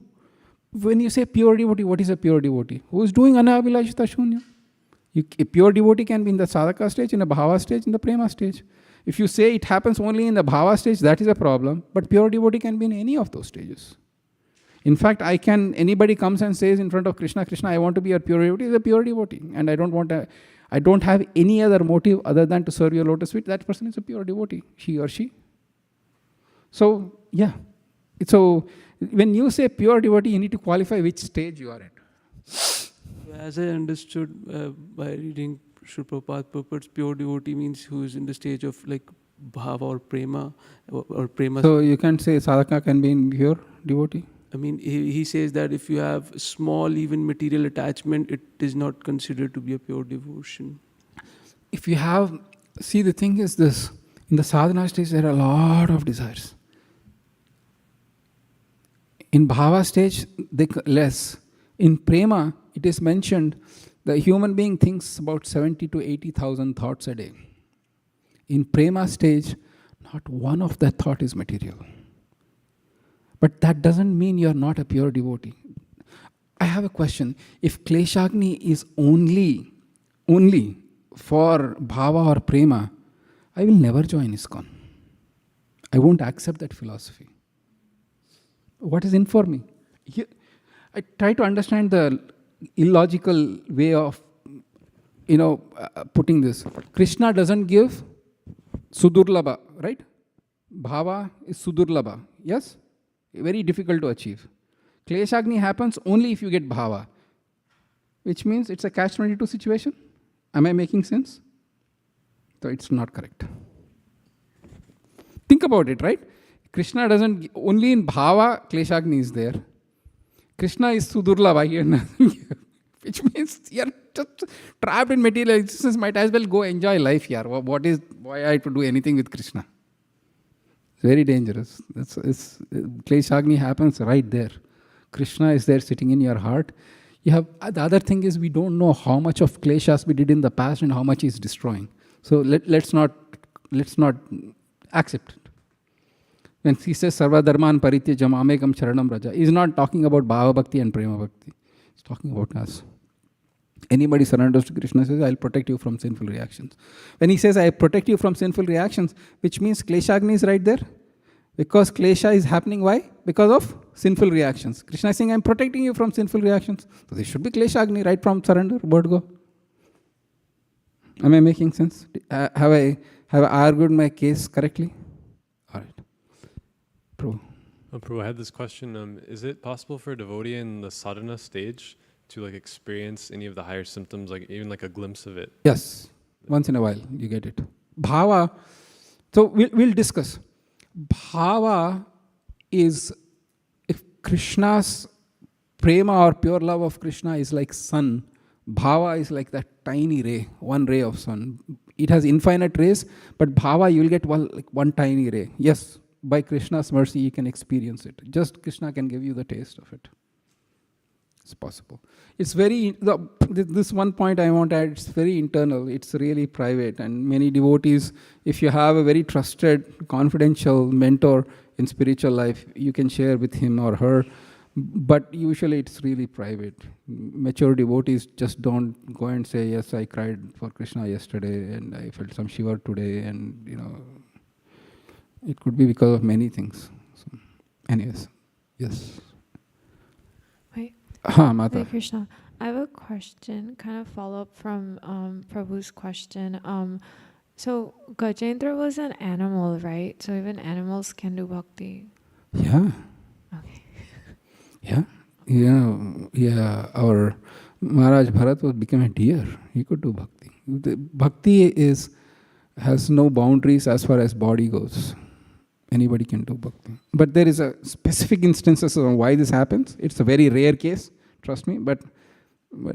When you say pure devotee, what is a pure devotee? Who is doing anabhilashita shunya? A pure devotee can be in the sadhaka stage, in the bhava stage, in the prema stage. If you say it happens only in the bhava stage, that is a problem. But pure devotee can be in any of those stages. In fact, anybody comes and says in front of Krishna, Krishna, I want to be a pure devotee, is a pure devotee. And I don't have any other motive other than to serve your lotus feet. That person is a pure devotee, he or she. So, yeah. So, when you say pure devotee, you need to qualify which stage you are at. As I understood by reading Srila Prabhupada's pure devotee means who is in the stage of like bhava or prema. So you can say sadhaka can be in pure devotee? I mean, he says that if you have small even material attachment, it is not considered to be a pure devotion. If you have, see the thing is this, in the sadhana stage there are a lot of desires. In bhava stage, less. In prema, it is mentioned the human being thinks about 70 to 80,000 thoughts a day. In prema stage, not one of that thought is material. But that doesn't mean you are not a pure devotee. I have a question. If Kleshagni is only for bhava or prema, I will never join ISKCON. I won't accept that philosophy. What is in for me? I try to understand the illogical way of, putting this. Krishna doesn't give sudurlabha, right? Bhava is sudurlabha, yes? Very difficult to achieve. Kleshagni happens only if you get bhava, which means it's a catch-22 situation. Am I making sense? So it's not correct. Think about it, right? Krishna doesn't, only in bhava, Kleshagni is there. Krishna is sudurlabha here, which means you're just trapped in material existence, might as well go enjoy life here. Why I have to do anything with Krishna? It's very dangerous. Kleshagni happens right there. Krishna is there sitting in your heart. You have, the other thing is we don't know how much of kleshas we did in the past and how much is destroying. So let's not accept it. When he says Sarva Dharman Paritya Jamamekam Charanam Raja, he's not talking about Bhava Bhakti and Prema Bhakti. He's talking about us. Anybody surrenders to Krishna says, I'll protect you from sinful reactions. When he says, I protect you from sinful reactions, which means Kleshagni is right there. Because Klesha is happening, why? Because of sinful reactions. Krishna is saying, I'm protecting you from sinful reactions. So there should be Kleshagni right from surrender, word go. Am I making sense? Have I argued my case correctly? All right. Prabhu. Prabhu, I had this question. Is it possible for a devotee in the sadhana stage to experience any of the higher symptoms, even a glimpse of it? Yes. Once in a while, you get it. Bhava. So we'll discuss. Bhava is, if Krishna's prema or pure love of Krishna is like sun, bhava is like that tiny ray, one ray of sun. It has infinite rays, but bhava you will get one tiny ray. Yes, by Krishna's mercy you can experience it. Just Krishna can give you the taste of it. It's possible. It's very, this one point I want to add, it's very internal, it's really private, and many devotees, if you have a very trusted, confidential mentor in spiritual life, you can share with him or her, but usually it's really private. Mature devotees just don't go and say, yes, I cried for Krishna yesterday, and I felt some shiver today, and it could be because of many things. So, anyways, yes. Wait. Mata. Hare Krishna. I have a question, kind of follow up from Prabhu's question. So Gajendra was an animal, right? So even animals can do bhakti. Yeah. Okay. Yeah. Our Maharaj Bharat became a deer. He could do bhakti. Bhakti has no boundaries as far as body goes. Anybody can do bhakti. But there is a specific instances on why this happens. It's a very rare case, trust me, but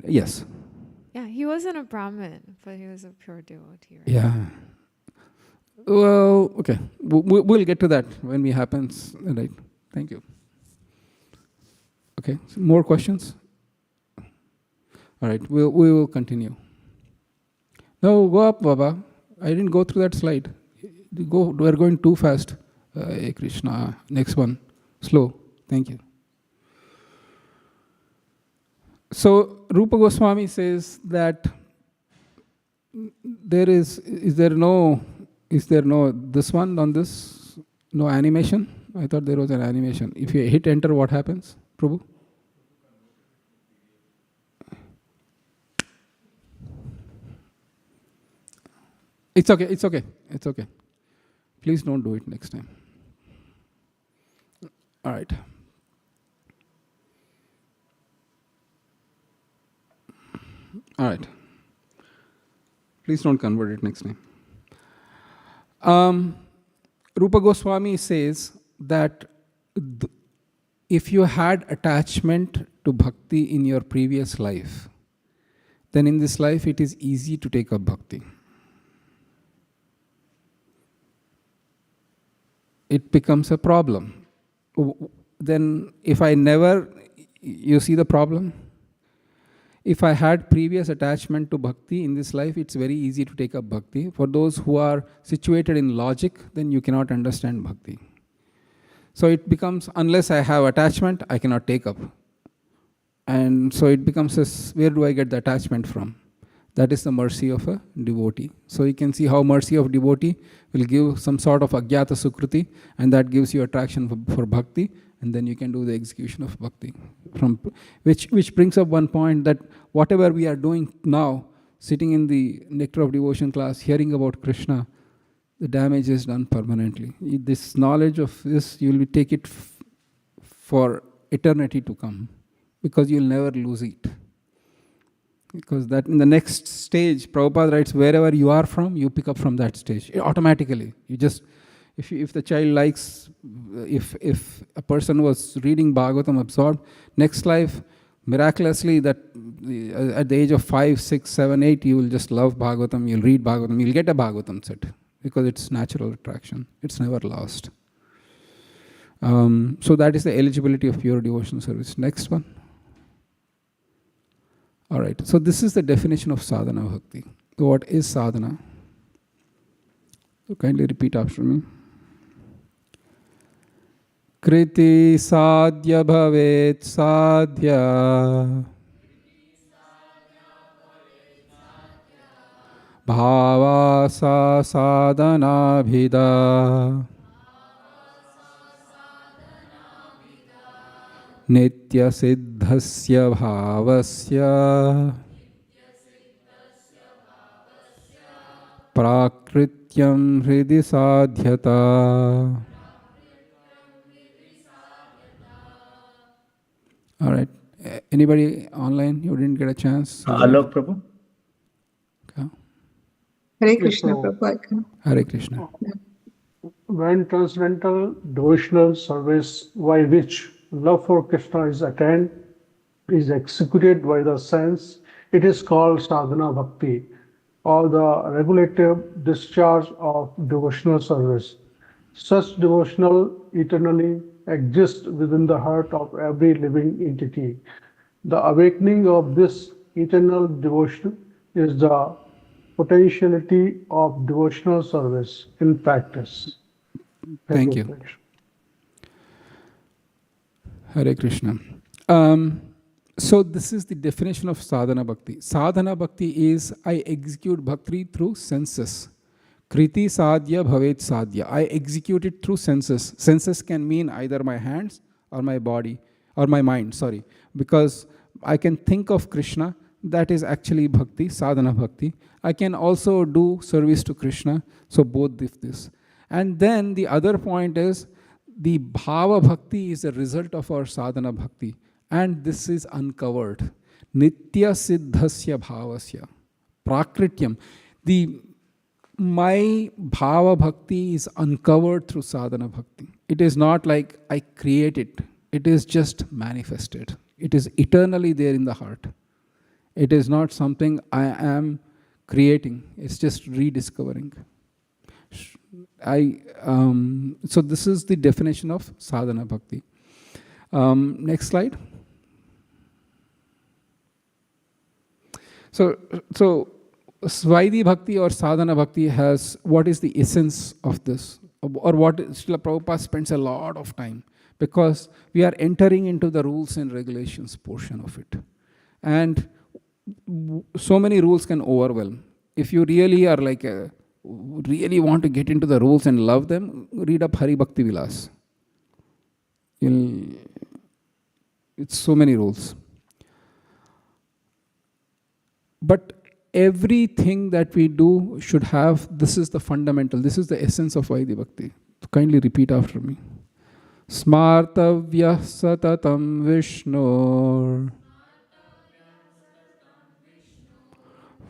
yes. Yeah, he wasn't a Brahmin, but he was a pure devotee, right? Yeah. Well, okay. We'll get to that when it happens. Right. Thank you. Okay. So more questions? All right. We will continue. No, go up, Baba. I didn't go through that slide. We're going too fast. Krishna. Next one. Slow. Thank you. So Rupa Goswami says that is there no this one on this, no animation? I thought there was an animation. If you hit enter, what happens, Prabhu? It's okay. Please don't do it next time. All right. All right. Please don't convert it next time. Rupa Goswami says that if you had attachment to bhakti in your previous life, then in this life it is easy to take up bhakti. It becomes a problem. Then if I never, you see the problem? If I had previous attachment to bhakti in this life, it's very easy to take up bhakti. For those who are situated in logic, then you cannot understand bhakti. So it becomes, unless I have attachment, I cannot take up. And so it becomes, where do I get the attachment from? That is the mercy of a devotee. So you can see how mercy of devotee will give some sort of agyata sukruti, and that gives you attraction for bhakti, and then you can do the execution of bhakti. Which brings up one point, that whatever we are doing now, sitting in the Nectar of Devotion class, hearing about Krishna, the damage is done permanently. This knowledge of this, you will take it for eternity to come, because you will never lose it. Because that in the next stage, Prabhupada writes, wherever you are from, you pick up from that stage automatically. You just, if the child likes, if a person was reading Bhagavatam absorbed, next life, miraculously, that at the age of 5, 6, 7, 8, you will just love Bhagavatam, you'll read Bhagavatam, you'll get a Bhagavatam set, because it's natural attraction. It's never lost. So that is the eligibility of pure devotional service. Next one. All right, so this is the definition of sadhana bhakti. So what is sadhana? So kindly repeat after me. Kriti sadhya bhavet sadhya bhava sa sadhana bhida nitya siddhasya bhavasya prakrityam hridi sadhyata. All right. Anybody online? You didn't get a chance? Alok Prabhu. Okay. Hare Krishna, Prabhu. Hare Krishna. When transcendental devotional service by which love for Krishna is attained is executed by the sense, it is called sadhana bhakti, or the regulative discharge of devotional service. Such devotional eternally exists within the heart of every living entity. The awakening of this eternal devotion is the potentiality of devotional service in practice. Thank you. Hare Krishna. So this is the definition of sadhana bhakti. Sadhana bhakti is I execute bhakti through senses. Kriti sadhya bhavet sadhya. I execute it through senses. Senses can mean either my hands or my body or my mind, sorry. Because I can think of Krishna, that is actually bhakti, sadhana bhakti. I can also do service to Krishna, so both this. And then the other point is, the bhava bhakti is a result of our sadhana bhakti. And this is uncovered. Nitya siddhasya bhavasya. Prakrityam. My bhava bhakti is uncovered through sadhana bhakti. It is not like I create it. It is just manifested. It is eternally there in the heart. It is not something I am creating. It's just rediscovering. So this is the definition of sadhana bhakti. Next slide. So Svaidhi bhakti or sadhana bhakti has, what is the essence of this? Or what Srila Prabhupada spends a lot of time, because we are entering into the rules and regulations portion of it. And so many rules can overwhelm. If you really are really want to get into the rules and love them, read up Hari Bhakti Vilas. It's so many rules. But everything that we do should have, this is the fundamental, this is the essence of Vaidhi Bhakti. Kindly repeat after me. Smartavya satatam Vishnor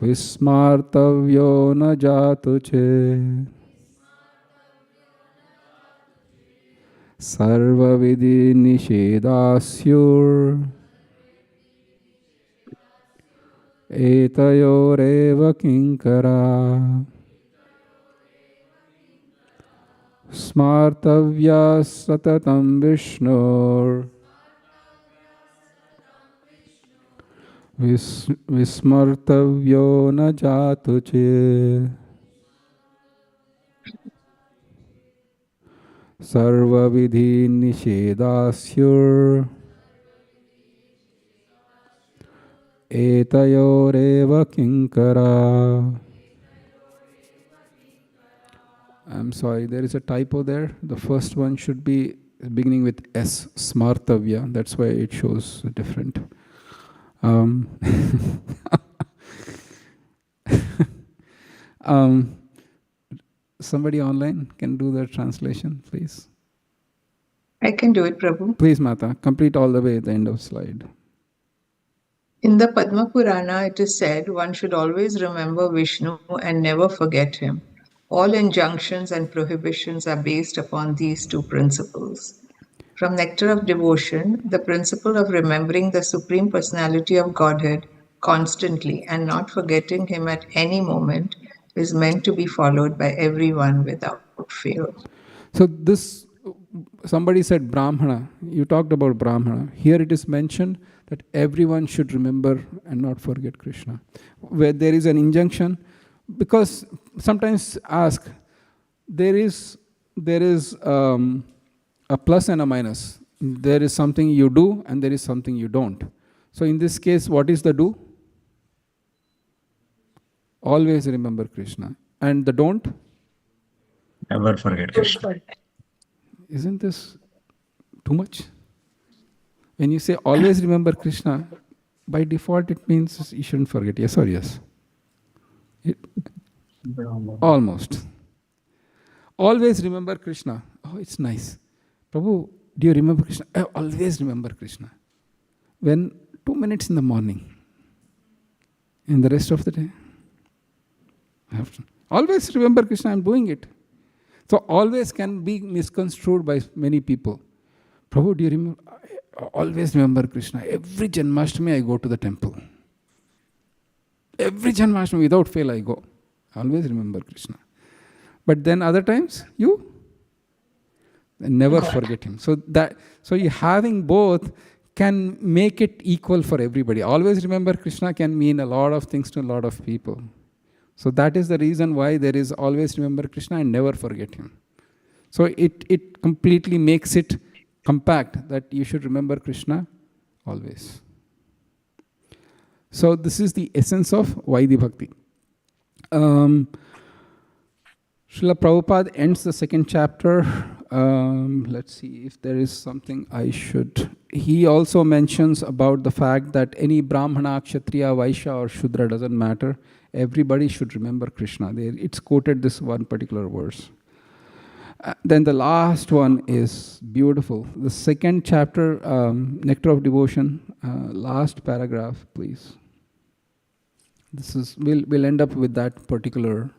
Vismartavyo na jatuche Sarva vidhi nishedasyur Etayoreva kinkara Smartavya satatam Vishnor Vismartavyo na jatuche Sarva vidhi nishedasyur Etayoreva kinkara. I'm sorry, there is a typo there. The first one should be beginning with S, Smartavya. That's why it shows different. Somebody online can do the translation, please. I can do it, Prabhu. Please, Mata, complete all the way at the end of slide. In the Padma Purana, it is said one should always remember Vishnu and never forget him. All injunctions and prohibitions are based upon these two principles. From Nectar of Devotion, the principle of remembering the Supreme Personality of Godhead constantly and not forgetting him at any moment is meant to be followed by everyone without fail. So this, somebody said Brahmana. You talked about Brahmana. Here it is mentioned that everyone should remember and not forget Krishna. Where there is an injunction, because sometimes ask, there is a plus and a minus. There is something you do and there is something you don't. So in this case, what is the do? Always remember Krishna. And the don't? Never forget Krishna. Isn't this too much? When you say always remember Krishna, by default it means you shouldn't forget. Yes or yes? Almost. Always remember Krishna. Oh, it's nice. Prabhu, do you remember Krishna? I always remember Krishna. When 2 minutes in the morning, and the rest of the day, I have to always remember Krishna, I'm doing it. So always can be misconstrued by many people. Prabhu, do you remember? I always remember Krishna. Every Janmashtami I go to the temple. Every Janmashtami without fail I go. I always remember Krishna. But then other times you never forget him. So you having both can make it equal for everybody. Always remember Krishna can mean a lot of things to a lot of people. So that is the reason why there is always remember Krishna and never forget him. So it completely makes it compact that you should remember Krishna always. So this is the essence of Vaidhi Bhakti. Srila Prabhupada ends the second chapter. Let's see if there is something I should. He also mentions about the fact that any Brahmana, Kshatriya, Vaishya or Shudra doesn't matter. Everybody should remember Krishna. It's quoted this one particular verse. Then the last one is beautiful. The second chapter, Nectar of Devotion, last paragraph, please. This is we'll end up with that particular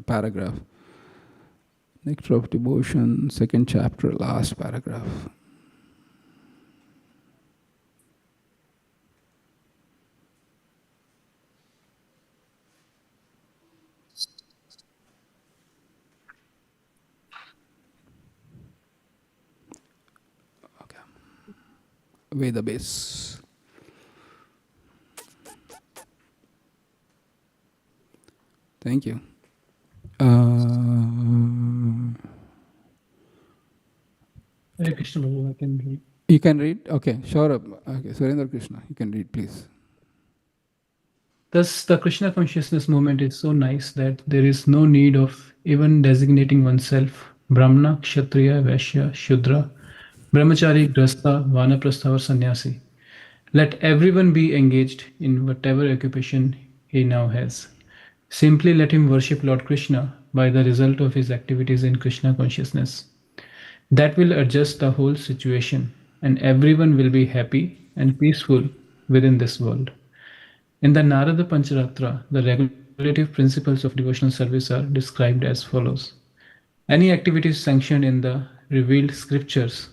paragraph. Nectar of Devotion, second chapter, last paragraph. Okay. Veda base. Thank you. Hare Krishna, I can read. You can read? Okay, sure. Okay, Surendra Krishna, you can read, please. Thus, the Krishna consciousness movement is so nice that there is no need of even designating oneself Brahmana, Kshatriya, Vaishya, Shudra, Brahmachari, Grasta, Vanaprastha or Sannyasi. Let everyone be engaged in whatever occupation he now has. Simply let him worship Lord Krishna by the result of his activities in Krishna consciousness. That will adjust the whole situation and everyone will be happy and peaceful within this world. In the Narada Pancharatra, the regulative principles of devotional service are described as follows. Any activities sanctioned in the revealed scriptures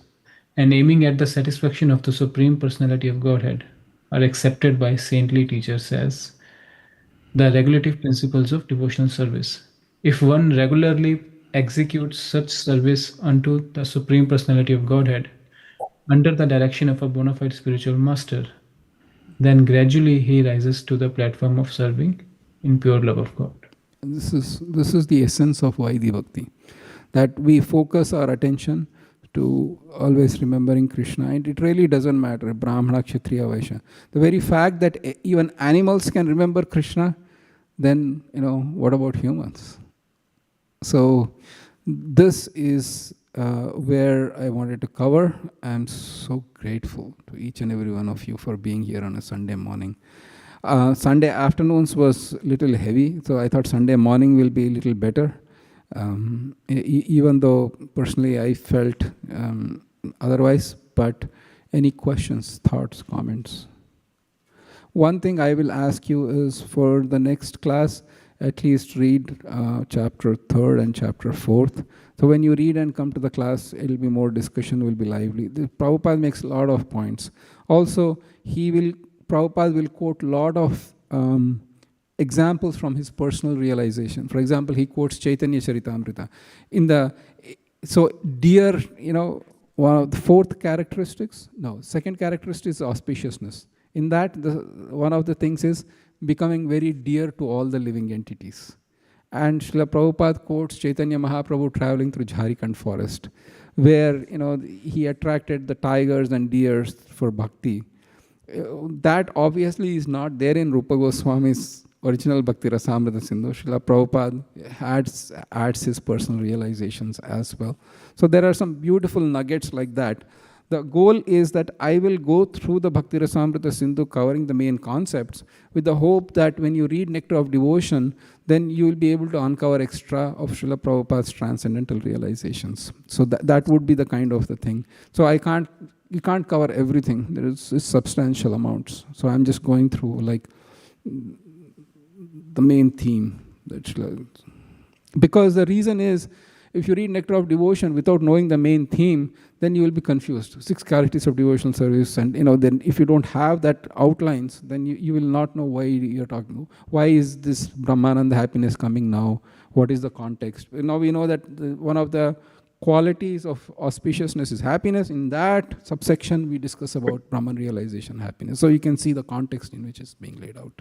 and aiming at the satisfaction of the Supreme Personality of Godhead are accepted by saintly teachers as the regulative principles of devotional service. If one regularly executes such service unto the Supreme Personality of Godhead under the direction of a bona fide spiritual master, then gradually he rises to the platform of serving in pure love of God. This is the essence of Vaidhi Bhakti, that we focus our attention to always remembering Krishna, and it really doesn't matter, Brahmana, Kshatriya, Vaishya. The very fact that even animals can remember Krishna, then, what about humans? So this is where I wanted to cover. I'm so grateful to each and every one of you for being here on a Sunday morning. Sunday afternoons was a little heavy, so I thought Sunday morning will be a little better. Even though personally I felt otherwise, but any questions, thoughts, comments? One thing I will ask you is for the next class, at least read chapter 3rd and chapter 4th. So when you read and come to the class, it will be more discussion, will be lively. The Prabhupada makes a lot of points. Also, Prabhupada will quote a lot of examples from his personal realization. For example, he quotes Chaitanya Charitamrita. So dear, one of the fourth characteristics, second characteristic is auspiciousness. In that, one of the things is becoming very dear to all the living entities. And Srila Prabhupada quotes Chaitanya Mahaprabhu traveling through Jharkhand forest, where he attracted the tigers and deers for bhakti. That obviously is not there in Rupa Goswami's original Bhakti Rasamrita Sindhu. Srila Prabhupada adds his personal realizations as well. So there are some beautiful nuggets like that. The goal is that I will go through the Bhakti Rasamrita Sindhu covering the main concepts with the hope that when you read Nectar of Devotion, then you will be able to uncover extra of Srila Prabhupada's transcendental realizations. So that would be the kind of the thing. So you can't cover everything. There is substantial amounts. So I'm just going through like the main theme. Because the reason is, if you read Nectar of Devotion without knowing the main theme, then you will be confused. 6 qualities of devotional service, and then if you don't have that outlines, then you will not know why you're talking. Why is this Brahmananda happiness coming now? What is the context? Now we know that one of the qualities of auspiciousness is happiness. In that subsection, we discuss about Brahman realization, happiness. So you can see the context in which it's being laid out.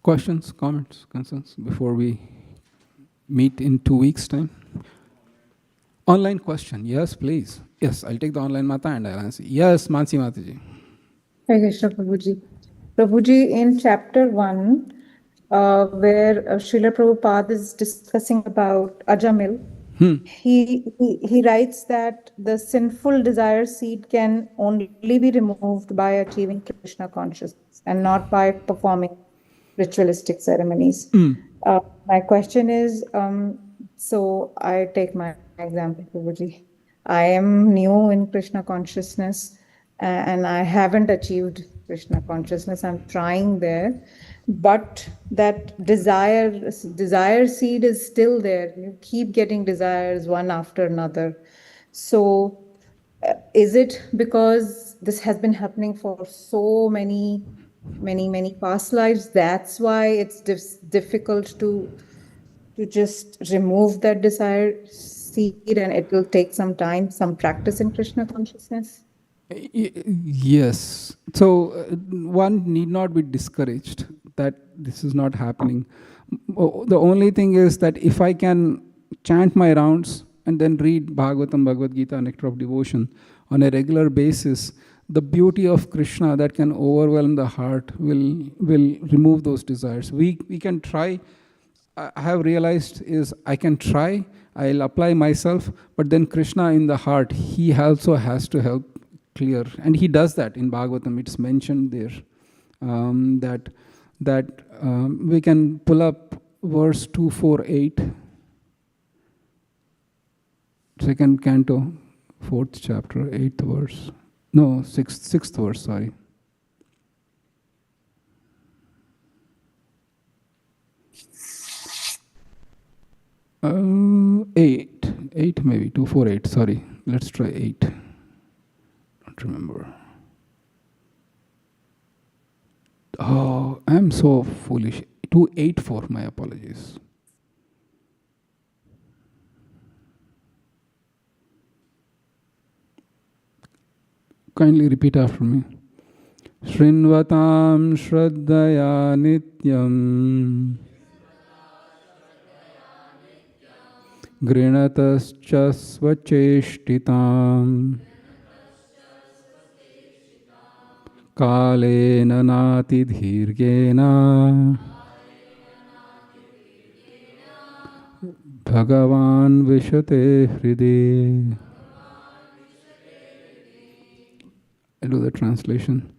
Questions, comments, concerns before we meet in 2 weeks' time? Online question, yes, please. Yes, I'll take the online Mata and I'll answer. Yes, Mansi Mataji. Hare Krishna, Prabhuji. Prabhuji, in chapter 1, where Srila Prabhupada is discussing about Ajamil, he writes that the sinful desire seed can only be removed by achieving Krishna consciousness and not by performing ritualistic ceremonies. My question is, so I take my example, Prabhuji. I am new in Krishna consciousness and I haven't achieved Krishna consciousness. I'm trying there, but that desire seed is still there. You keep getting desires one after another. So is it because this has been happening for so many past lives? That's why it's difficult to just remove that desire seed, and it will take some time, some practice in Krishna consciousness? Yes. So one need not be discouraged that this is not happening. The only thing is that if I can chant my rounds and then read Bhagavatam, Bhagavad Gita, Nectar of Devotion on a regular basis, the beauty of Krishna that can overwhelm the heart will remove those desires. We can try. I have realized is I can try, I'll apply myself, but then Krishna in the heart, he also has to help clear. And he does that in Bhagavatam. It's mentioned there that we can pull up verse 248, 2nd canto, 4th chapter, 8th verse. No, 6th verse, sorry. Eight maybe, 248, sorry. Let's try 8. Don't remember. Oh, I'm so foolish. 284, my apologies. Kindly repeat after me. Shrinvatam Shraddhaya Nityam Grinatascha Svacheshtitam Kalena Nati Dhirgena Bhagavan Vishate Hride. I do the translation.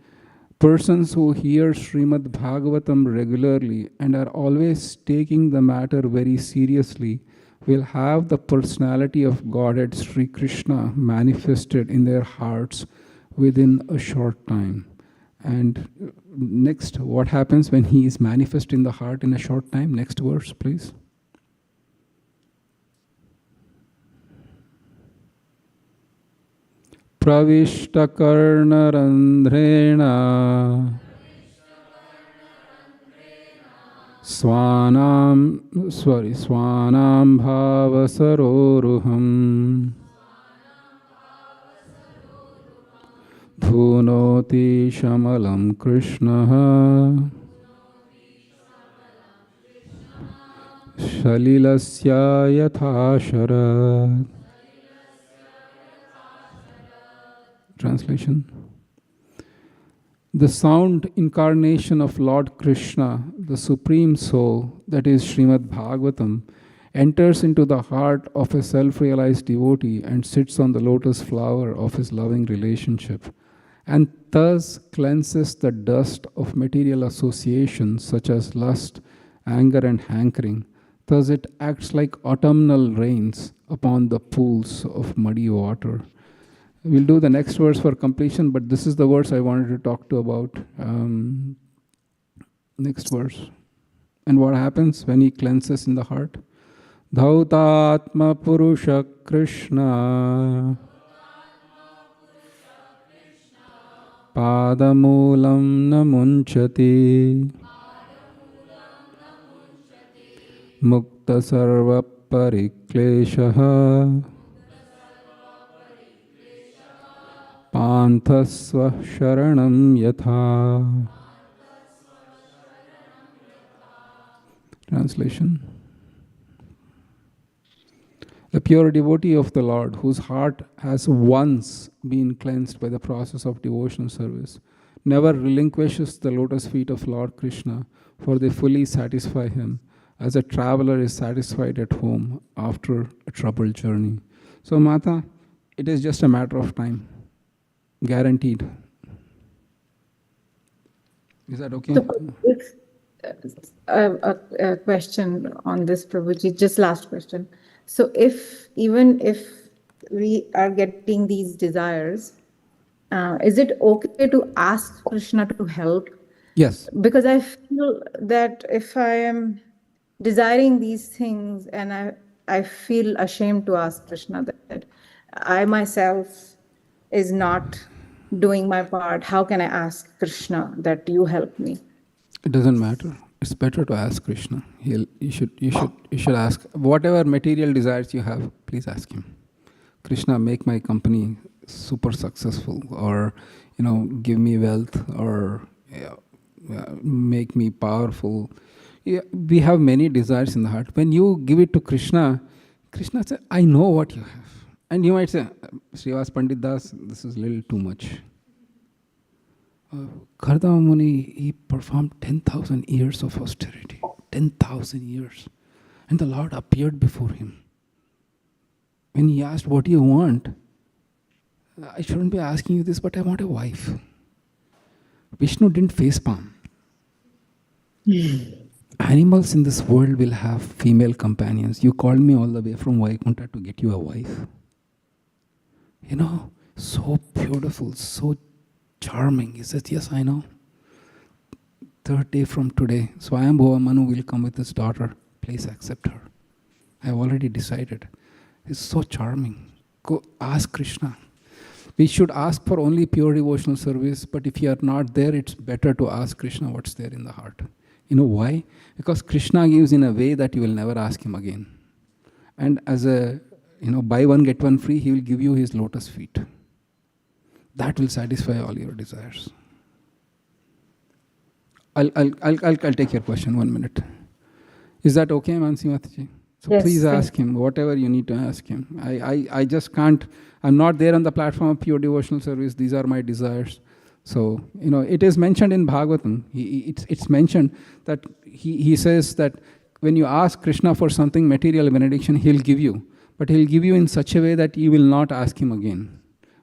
Persons who hear Srimad Bhagavatam regularly and are always taking the matter very seriously will have the personality of Godhead Sri Krishna manifested in their hearts within a short time. And next, what happens when he is manifest in the heart in a short time? Next verse, please. Pravishta karnarandhrena Swanam bhavasaroruham Bhunoti shamalam Krishna Shalilasya yathasharat. Translation. The sound incarnation of Lord Krishna, the Supreme Soul, that is Srimad Bhagavatam, enters into the heart of a self-realized devotee and sits on the lotus flower of his loving relationship, and thus cleanses the dust of material associations such as lust, anger, and hankering. Thus it acts like autumnal rains upon the pools of muddy water. We'll do the next verse for completion, but this is the verse I wanted to talk to about. Next verse. And what happens when he cleanses in the heart? Dhautatma Purusha Krishna Padamulam Namunchati Mukta Sarva parikleshaha panthasva sharanam yatha. Translation. The pure devotee of the Lord, whose heart has once been cleansed by the process of devotional service, never relinquishes the lotus feet of Lord Krishna, for they fully satisfy him, as a traveler is satisfied at home after a troubled journey. So, Mata, it is just a matter of time. Guaranteed. Is that okay? So if, a question on this, Prabhuji, just last question. So even if we are getting these desires, is it okay to ask Krishna to help? Yes. Because I feel that if I am desiring these things and I feel ashamed to ask Krishna that I myself is not doing my part, how can I ask Krishna that you help me? It doesn't matter. It's better to ask Krishna. You should ask whatever material desires you have. Please ask him. Krishna, make my company super successful, or give me wealth, or make me powerful. Yeah, we have many desires in the heart. When you give it to Krishna, Krishna says, "I know what you have," and you might say, "Srivas Pandit Das, this is a little too much." Kardama Muni, he performed 10,000 years of austerity. 10,000 years. And the Lord appeared before him. When he asked, "What do you want?" "I shouldn't be asking you this, but I want a wife." Vishnu didn't facepalm. Animals in this world will have female companions. You called me all the way from Vaikuntha to get you a wife. So beautiful, so charming. He says, "Yes, I know. Third day from today, Swayambhuva Manu will come with his daughter. Please accept her. I have already decided." It's so charming. Go ask Krishna. We should ask for only pure devotional service, but if you are not there, it's better to ask Krishna what's there in the heart. You know why? Because Krishna gives in a way that you will never ask him again. And as a, buy one, get one free, he will give you his lotus feet. That will satisfy all your desires. I'll take your question 1 minute. Is that okay, Mansi Mataji? So yes, please ask him whatever you need to ask him. I just can't, I'm not there on the platform of pure devotional service. These are my desires. So, it is mentioned in Bhagavatam. It's mentioned that he says that when you ask Krishna for something, material benediction, he'll give you. But he'll give you in such a way that you will not ask him again.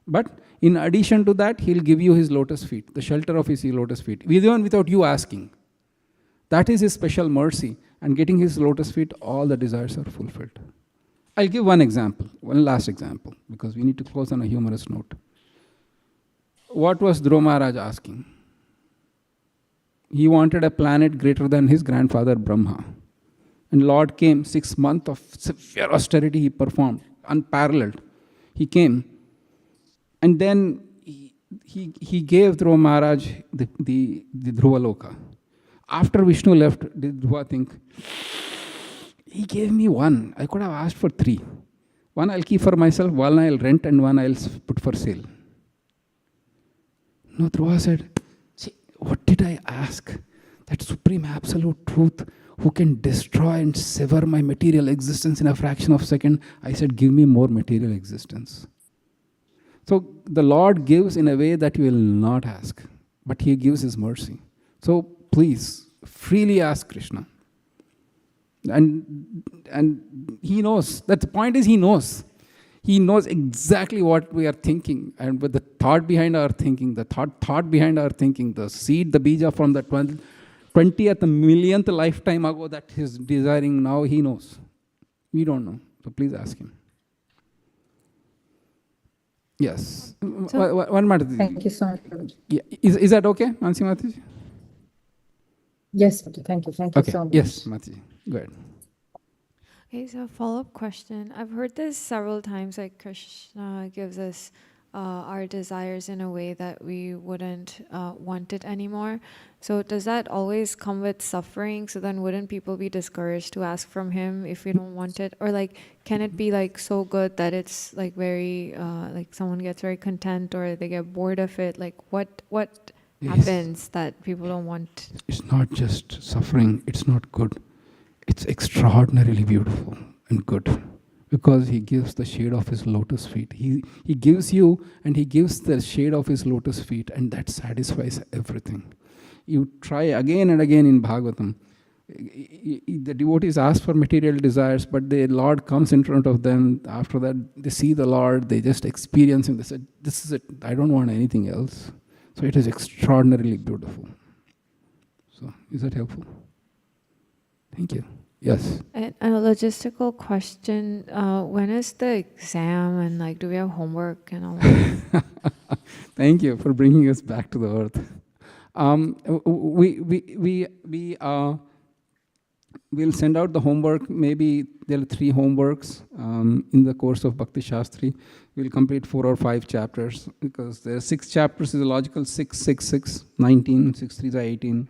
But in addition to that, he'll give you his lotus feet, the shelter of his lotus feet, even without you asking. That is his special mercy. And getting his lotus feet, all the desires are fulfilled. I'll give one example, one last example, because we need to close on a humorous note. What was Dhruva Maharaj asking? He wanted a planet greater than his grandfather Brahma. And Lord came, 6 months of severe austerity he performed, unparalleled. He came. And then he gave Dhruva Maharaj the Dhruva Loka. After Vishnu left, did Dhruva think, he gave me one. I could have asked for 3. One I'll keep for myself, one I'll rent, and one I'll put for sale. No, Dhruva said, "See, what did I ask? That supreme absolute truth who can destroy and sever my material existence in a fraction of a second. I said, give me more material existence." So the Lord gives in a way that you will not ask, but he gives his mercy. So please, freely ask Krishna. And he knows. That the point is, he knows. He knows exactly what we are thinking, and with the thought behind our thinking, the thought behind our thinking, the seed, the bija from the 20th millionth lifetime ago that he's desiring now, he knows. We don't know. So please ask him. Yes. One minute. Thank you so much. Yeah. Is that okay, Mansi Mataji? Yes, thank you. Thank you so much. Yes, Mataji. Go ahead. Okay, so a follow-up question. I've heard this several times, like Krishna gives us our desires in a way that we wouldn't want it anymore. So does that always come with suffering? So then wouldn't people be discouraged to ask from him if we don't want it? Or like, can it be like so good that it's like very, like someone gets very content or they get bored of it? Like what happens that people don't want? It's not just suffering, it's not good. It's extraordinarily beautiful and good. Because he gives the shade of his lotus feet. He gives you and he gives the shade of his lotus feet, and that satisfies everything. You try again and again in Bhagavatam. The devotees ask for material desires, but the Lord comes in front of them. After that, they see the Lord, they just experience him. They say, this is it, I don't want anything else. So it is extraordinarily beautiful. So, is that helpful? Thank you. Yes. And a logistical question, when is the exam and like do we have homework and all that? Thank you for bringing us back to the earth. We'll send out the homework. Maybe there are 3 homeworks in the course of Bhakti Sastri. We'll complete 4 or 5 chapters because there are 6 chapters is a logical 6, 6, 6, 19, 6, 3 is 18.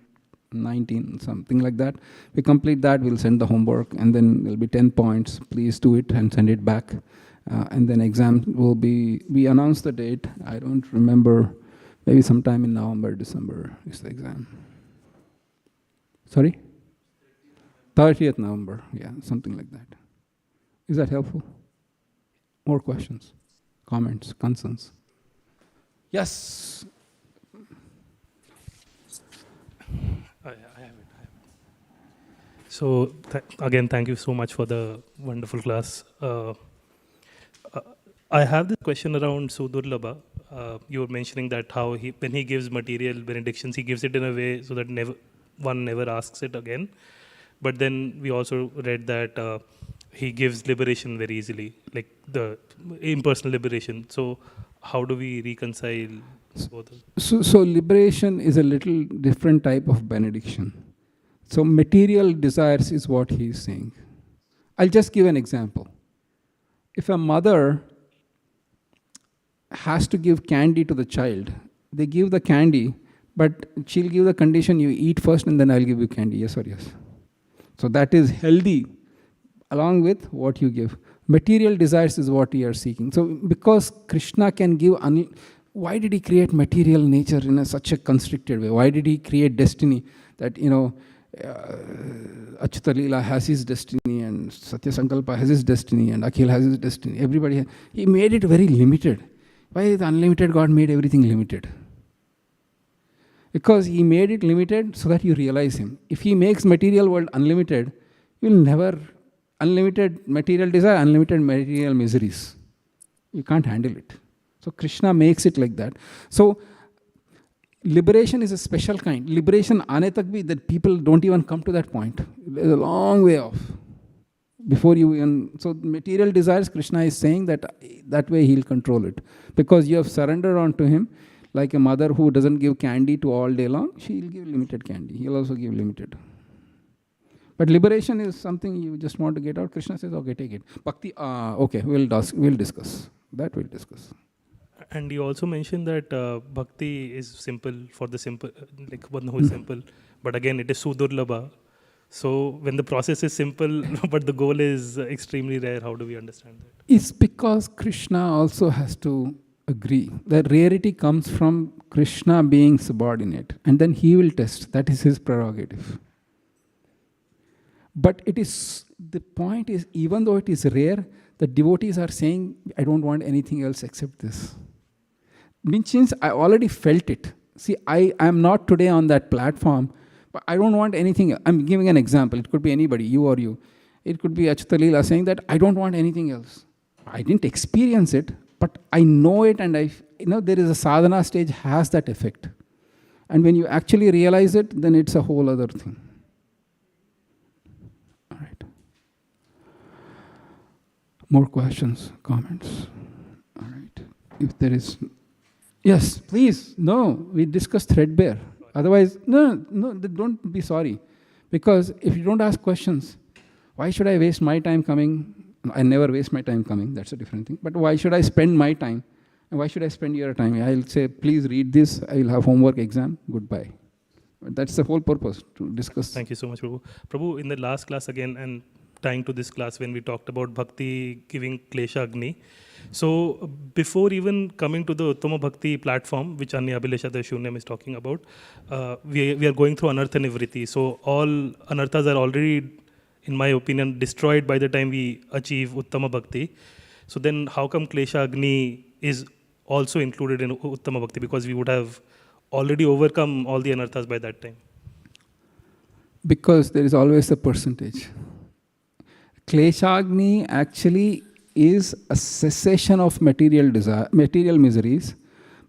19, something like that. We complete that, we'll send the homework, and then there'll be 10 points. Please do it and send it back. And then exam will be, we announce the date. I don't remember, maybe sometime in November, December is the exam. Sorry? 30th November, yeah, something like that. Is that helpful? More questions, comments, concerns? Yes. I have it. So again, thank you so much for the wonderful class. I have this question around Sudurlabha. You were mentioning that how when he gives material benedictions, he gives it in a way so that one never asks it again. But then we also read that he gives liberation very easily, like the impersonal liberation. So how do we reconcile both? So liberation is a little different type of benediction. So material desires is what he is saying. I'll just give an example. If a mother has to give candy to the child, they give the candy, but she'll give the condition you eat first and then I'll give you candy, yes or yes. So that is healthy along with what you give. Material desires is what you are seeking. So because Krishna can give, why did he create material nature in such a constricted way? Why did he create destiny that, Achyuta Leela has his destiny and Satya Sankalpa has his destiny and Akhil has his destiny. Everybody, he made it very limited. Why the unlimited God made everything limited? Because he made it limited so that you realize him. If he makes material world unlimited, you'll never, unlimited material desire, unlimited material miseries. You can't handle it. So Krishna makes it like that. So liberation is a special kind. Liberation aane tak bhi, that people don't even come to that point. There's a long way off. Before you even, so material desires, Krishna is saying that way he'll control it. Because you have surrendered onto him, like a mother who doesn't give candy to all day long, she'll give limited candy. He'll also give limited. But liberation is something you just want to get out. Krishna says, okay, take it. Bhakti, okay, we'll discuss. That we'll discuss. And you also mentioned that bhakti is simple for the simple, like one who is simple. But again, it is Sudurlabha. So when the process is simple, but the goal is extremely rare, how do we understand that? It's because Krishna also has to agree. The rarity comes from Krishna being subordinate. And then he will test. That is his prerogative. But it is, the point is, even though it is rare, the devotees are saying, I don't want anything else except this. Means I already felt it. See, I am not today on that platform, but I don't want anything else. I'm giving an example. It could be anybody, you or you. It could be Achyuta Leela saying that I don't want anything else. I didn't experience it, but I know it, and there is a sadhana stage has that effect. And when you actually realize it, then it's a whole other thing. All right. More questions, comments? All right. If there is... Yes, please. No, we discussed threadbare. Otherwise, no, don't be sorry. Because if you don't ask questions, why should I waste my time coming? I never waste my time coming. That's a different thing. But why should I spend my time? And why should I spend your time? I'll say, please read this. I will have homework exam. Goodbye. That's the whole purpose, to discuss. Thank you so much, Prabhu. Prabhu, in the last class again, and tying to this class when we talked about Bhakti giving Klesha Agni. So before even coming to the Uttama Bhakti platform, which Anya Abhilasha the Shunyam is talking about, we are going through Anartha Nivriti. So all Anarthas are already, in my opinion, destroyed by the time we achieve Uttama Bhakti. So then how come Klesha Agni is also included in Uttama Bhakti? Because we would have already overcome all the Anarthas by that time. Because there is always a percentage. Kleshagni actually is a cessation of material desire, material miseries,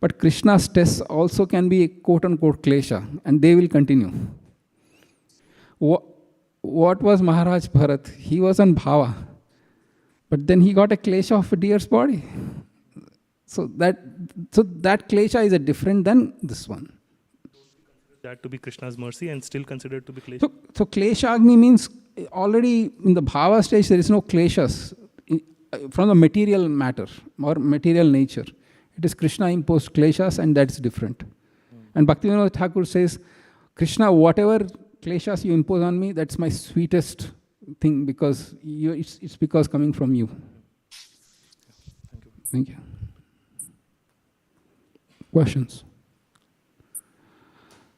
but Krishna's tests also can be a quote-unquote klesha, and they will continue. What was Maharaj Bharat? He was on bhava, but then he got a klesha of a deer's body. So that klesha is a different than this one. That to be Krishna's mercy and still considered to be klesha. So klesha agni means already in the bhava stage there is no kleshas from the material matter or material nature. It is Krishna imposed kleshas, and that's different. And Bhaktivinoda Thakur says, Krishna, whatever kleshas you impose on me, that's my sweetest thing, because it's because coming from you. Thank you. Questions?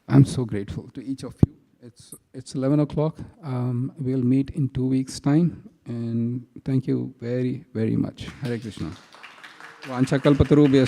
I'm so grateful to each of you. It's 11 o'clock. We'll meet in 2 weeks' time. And thank you very, very much. Hare Krishna. Vanchakalpatarubhyascha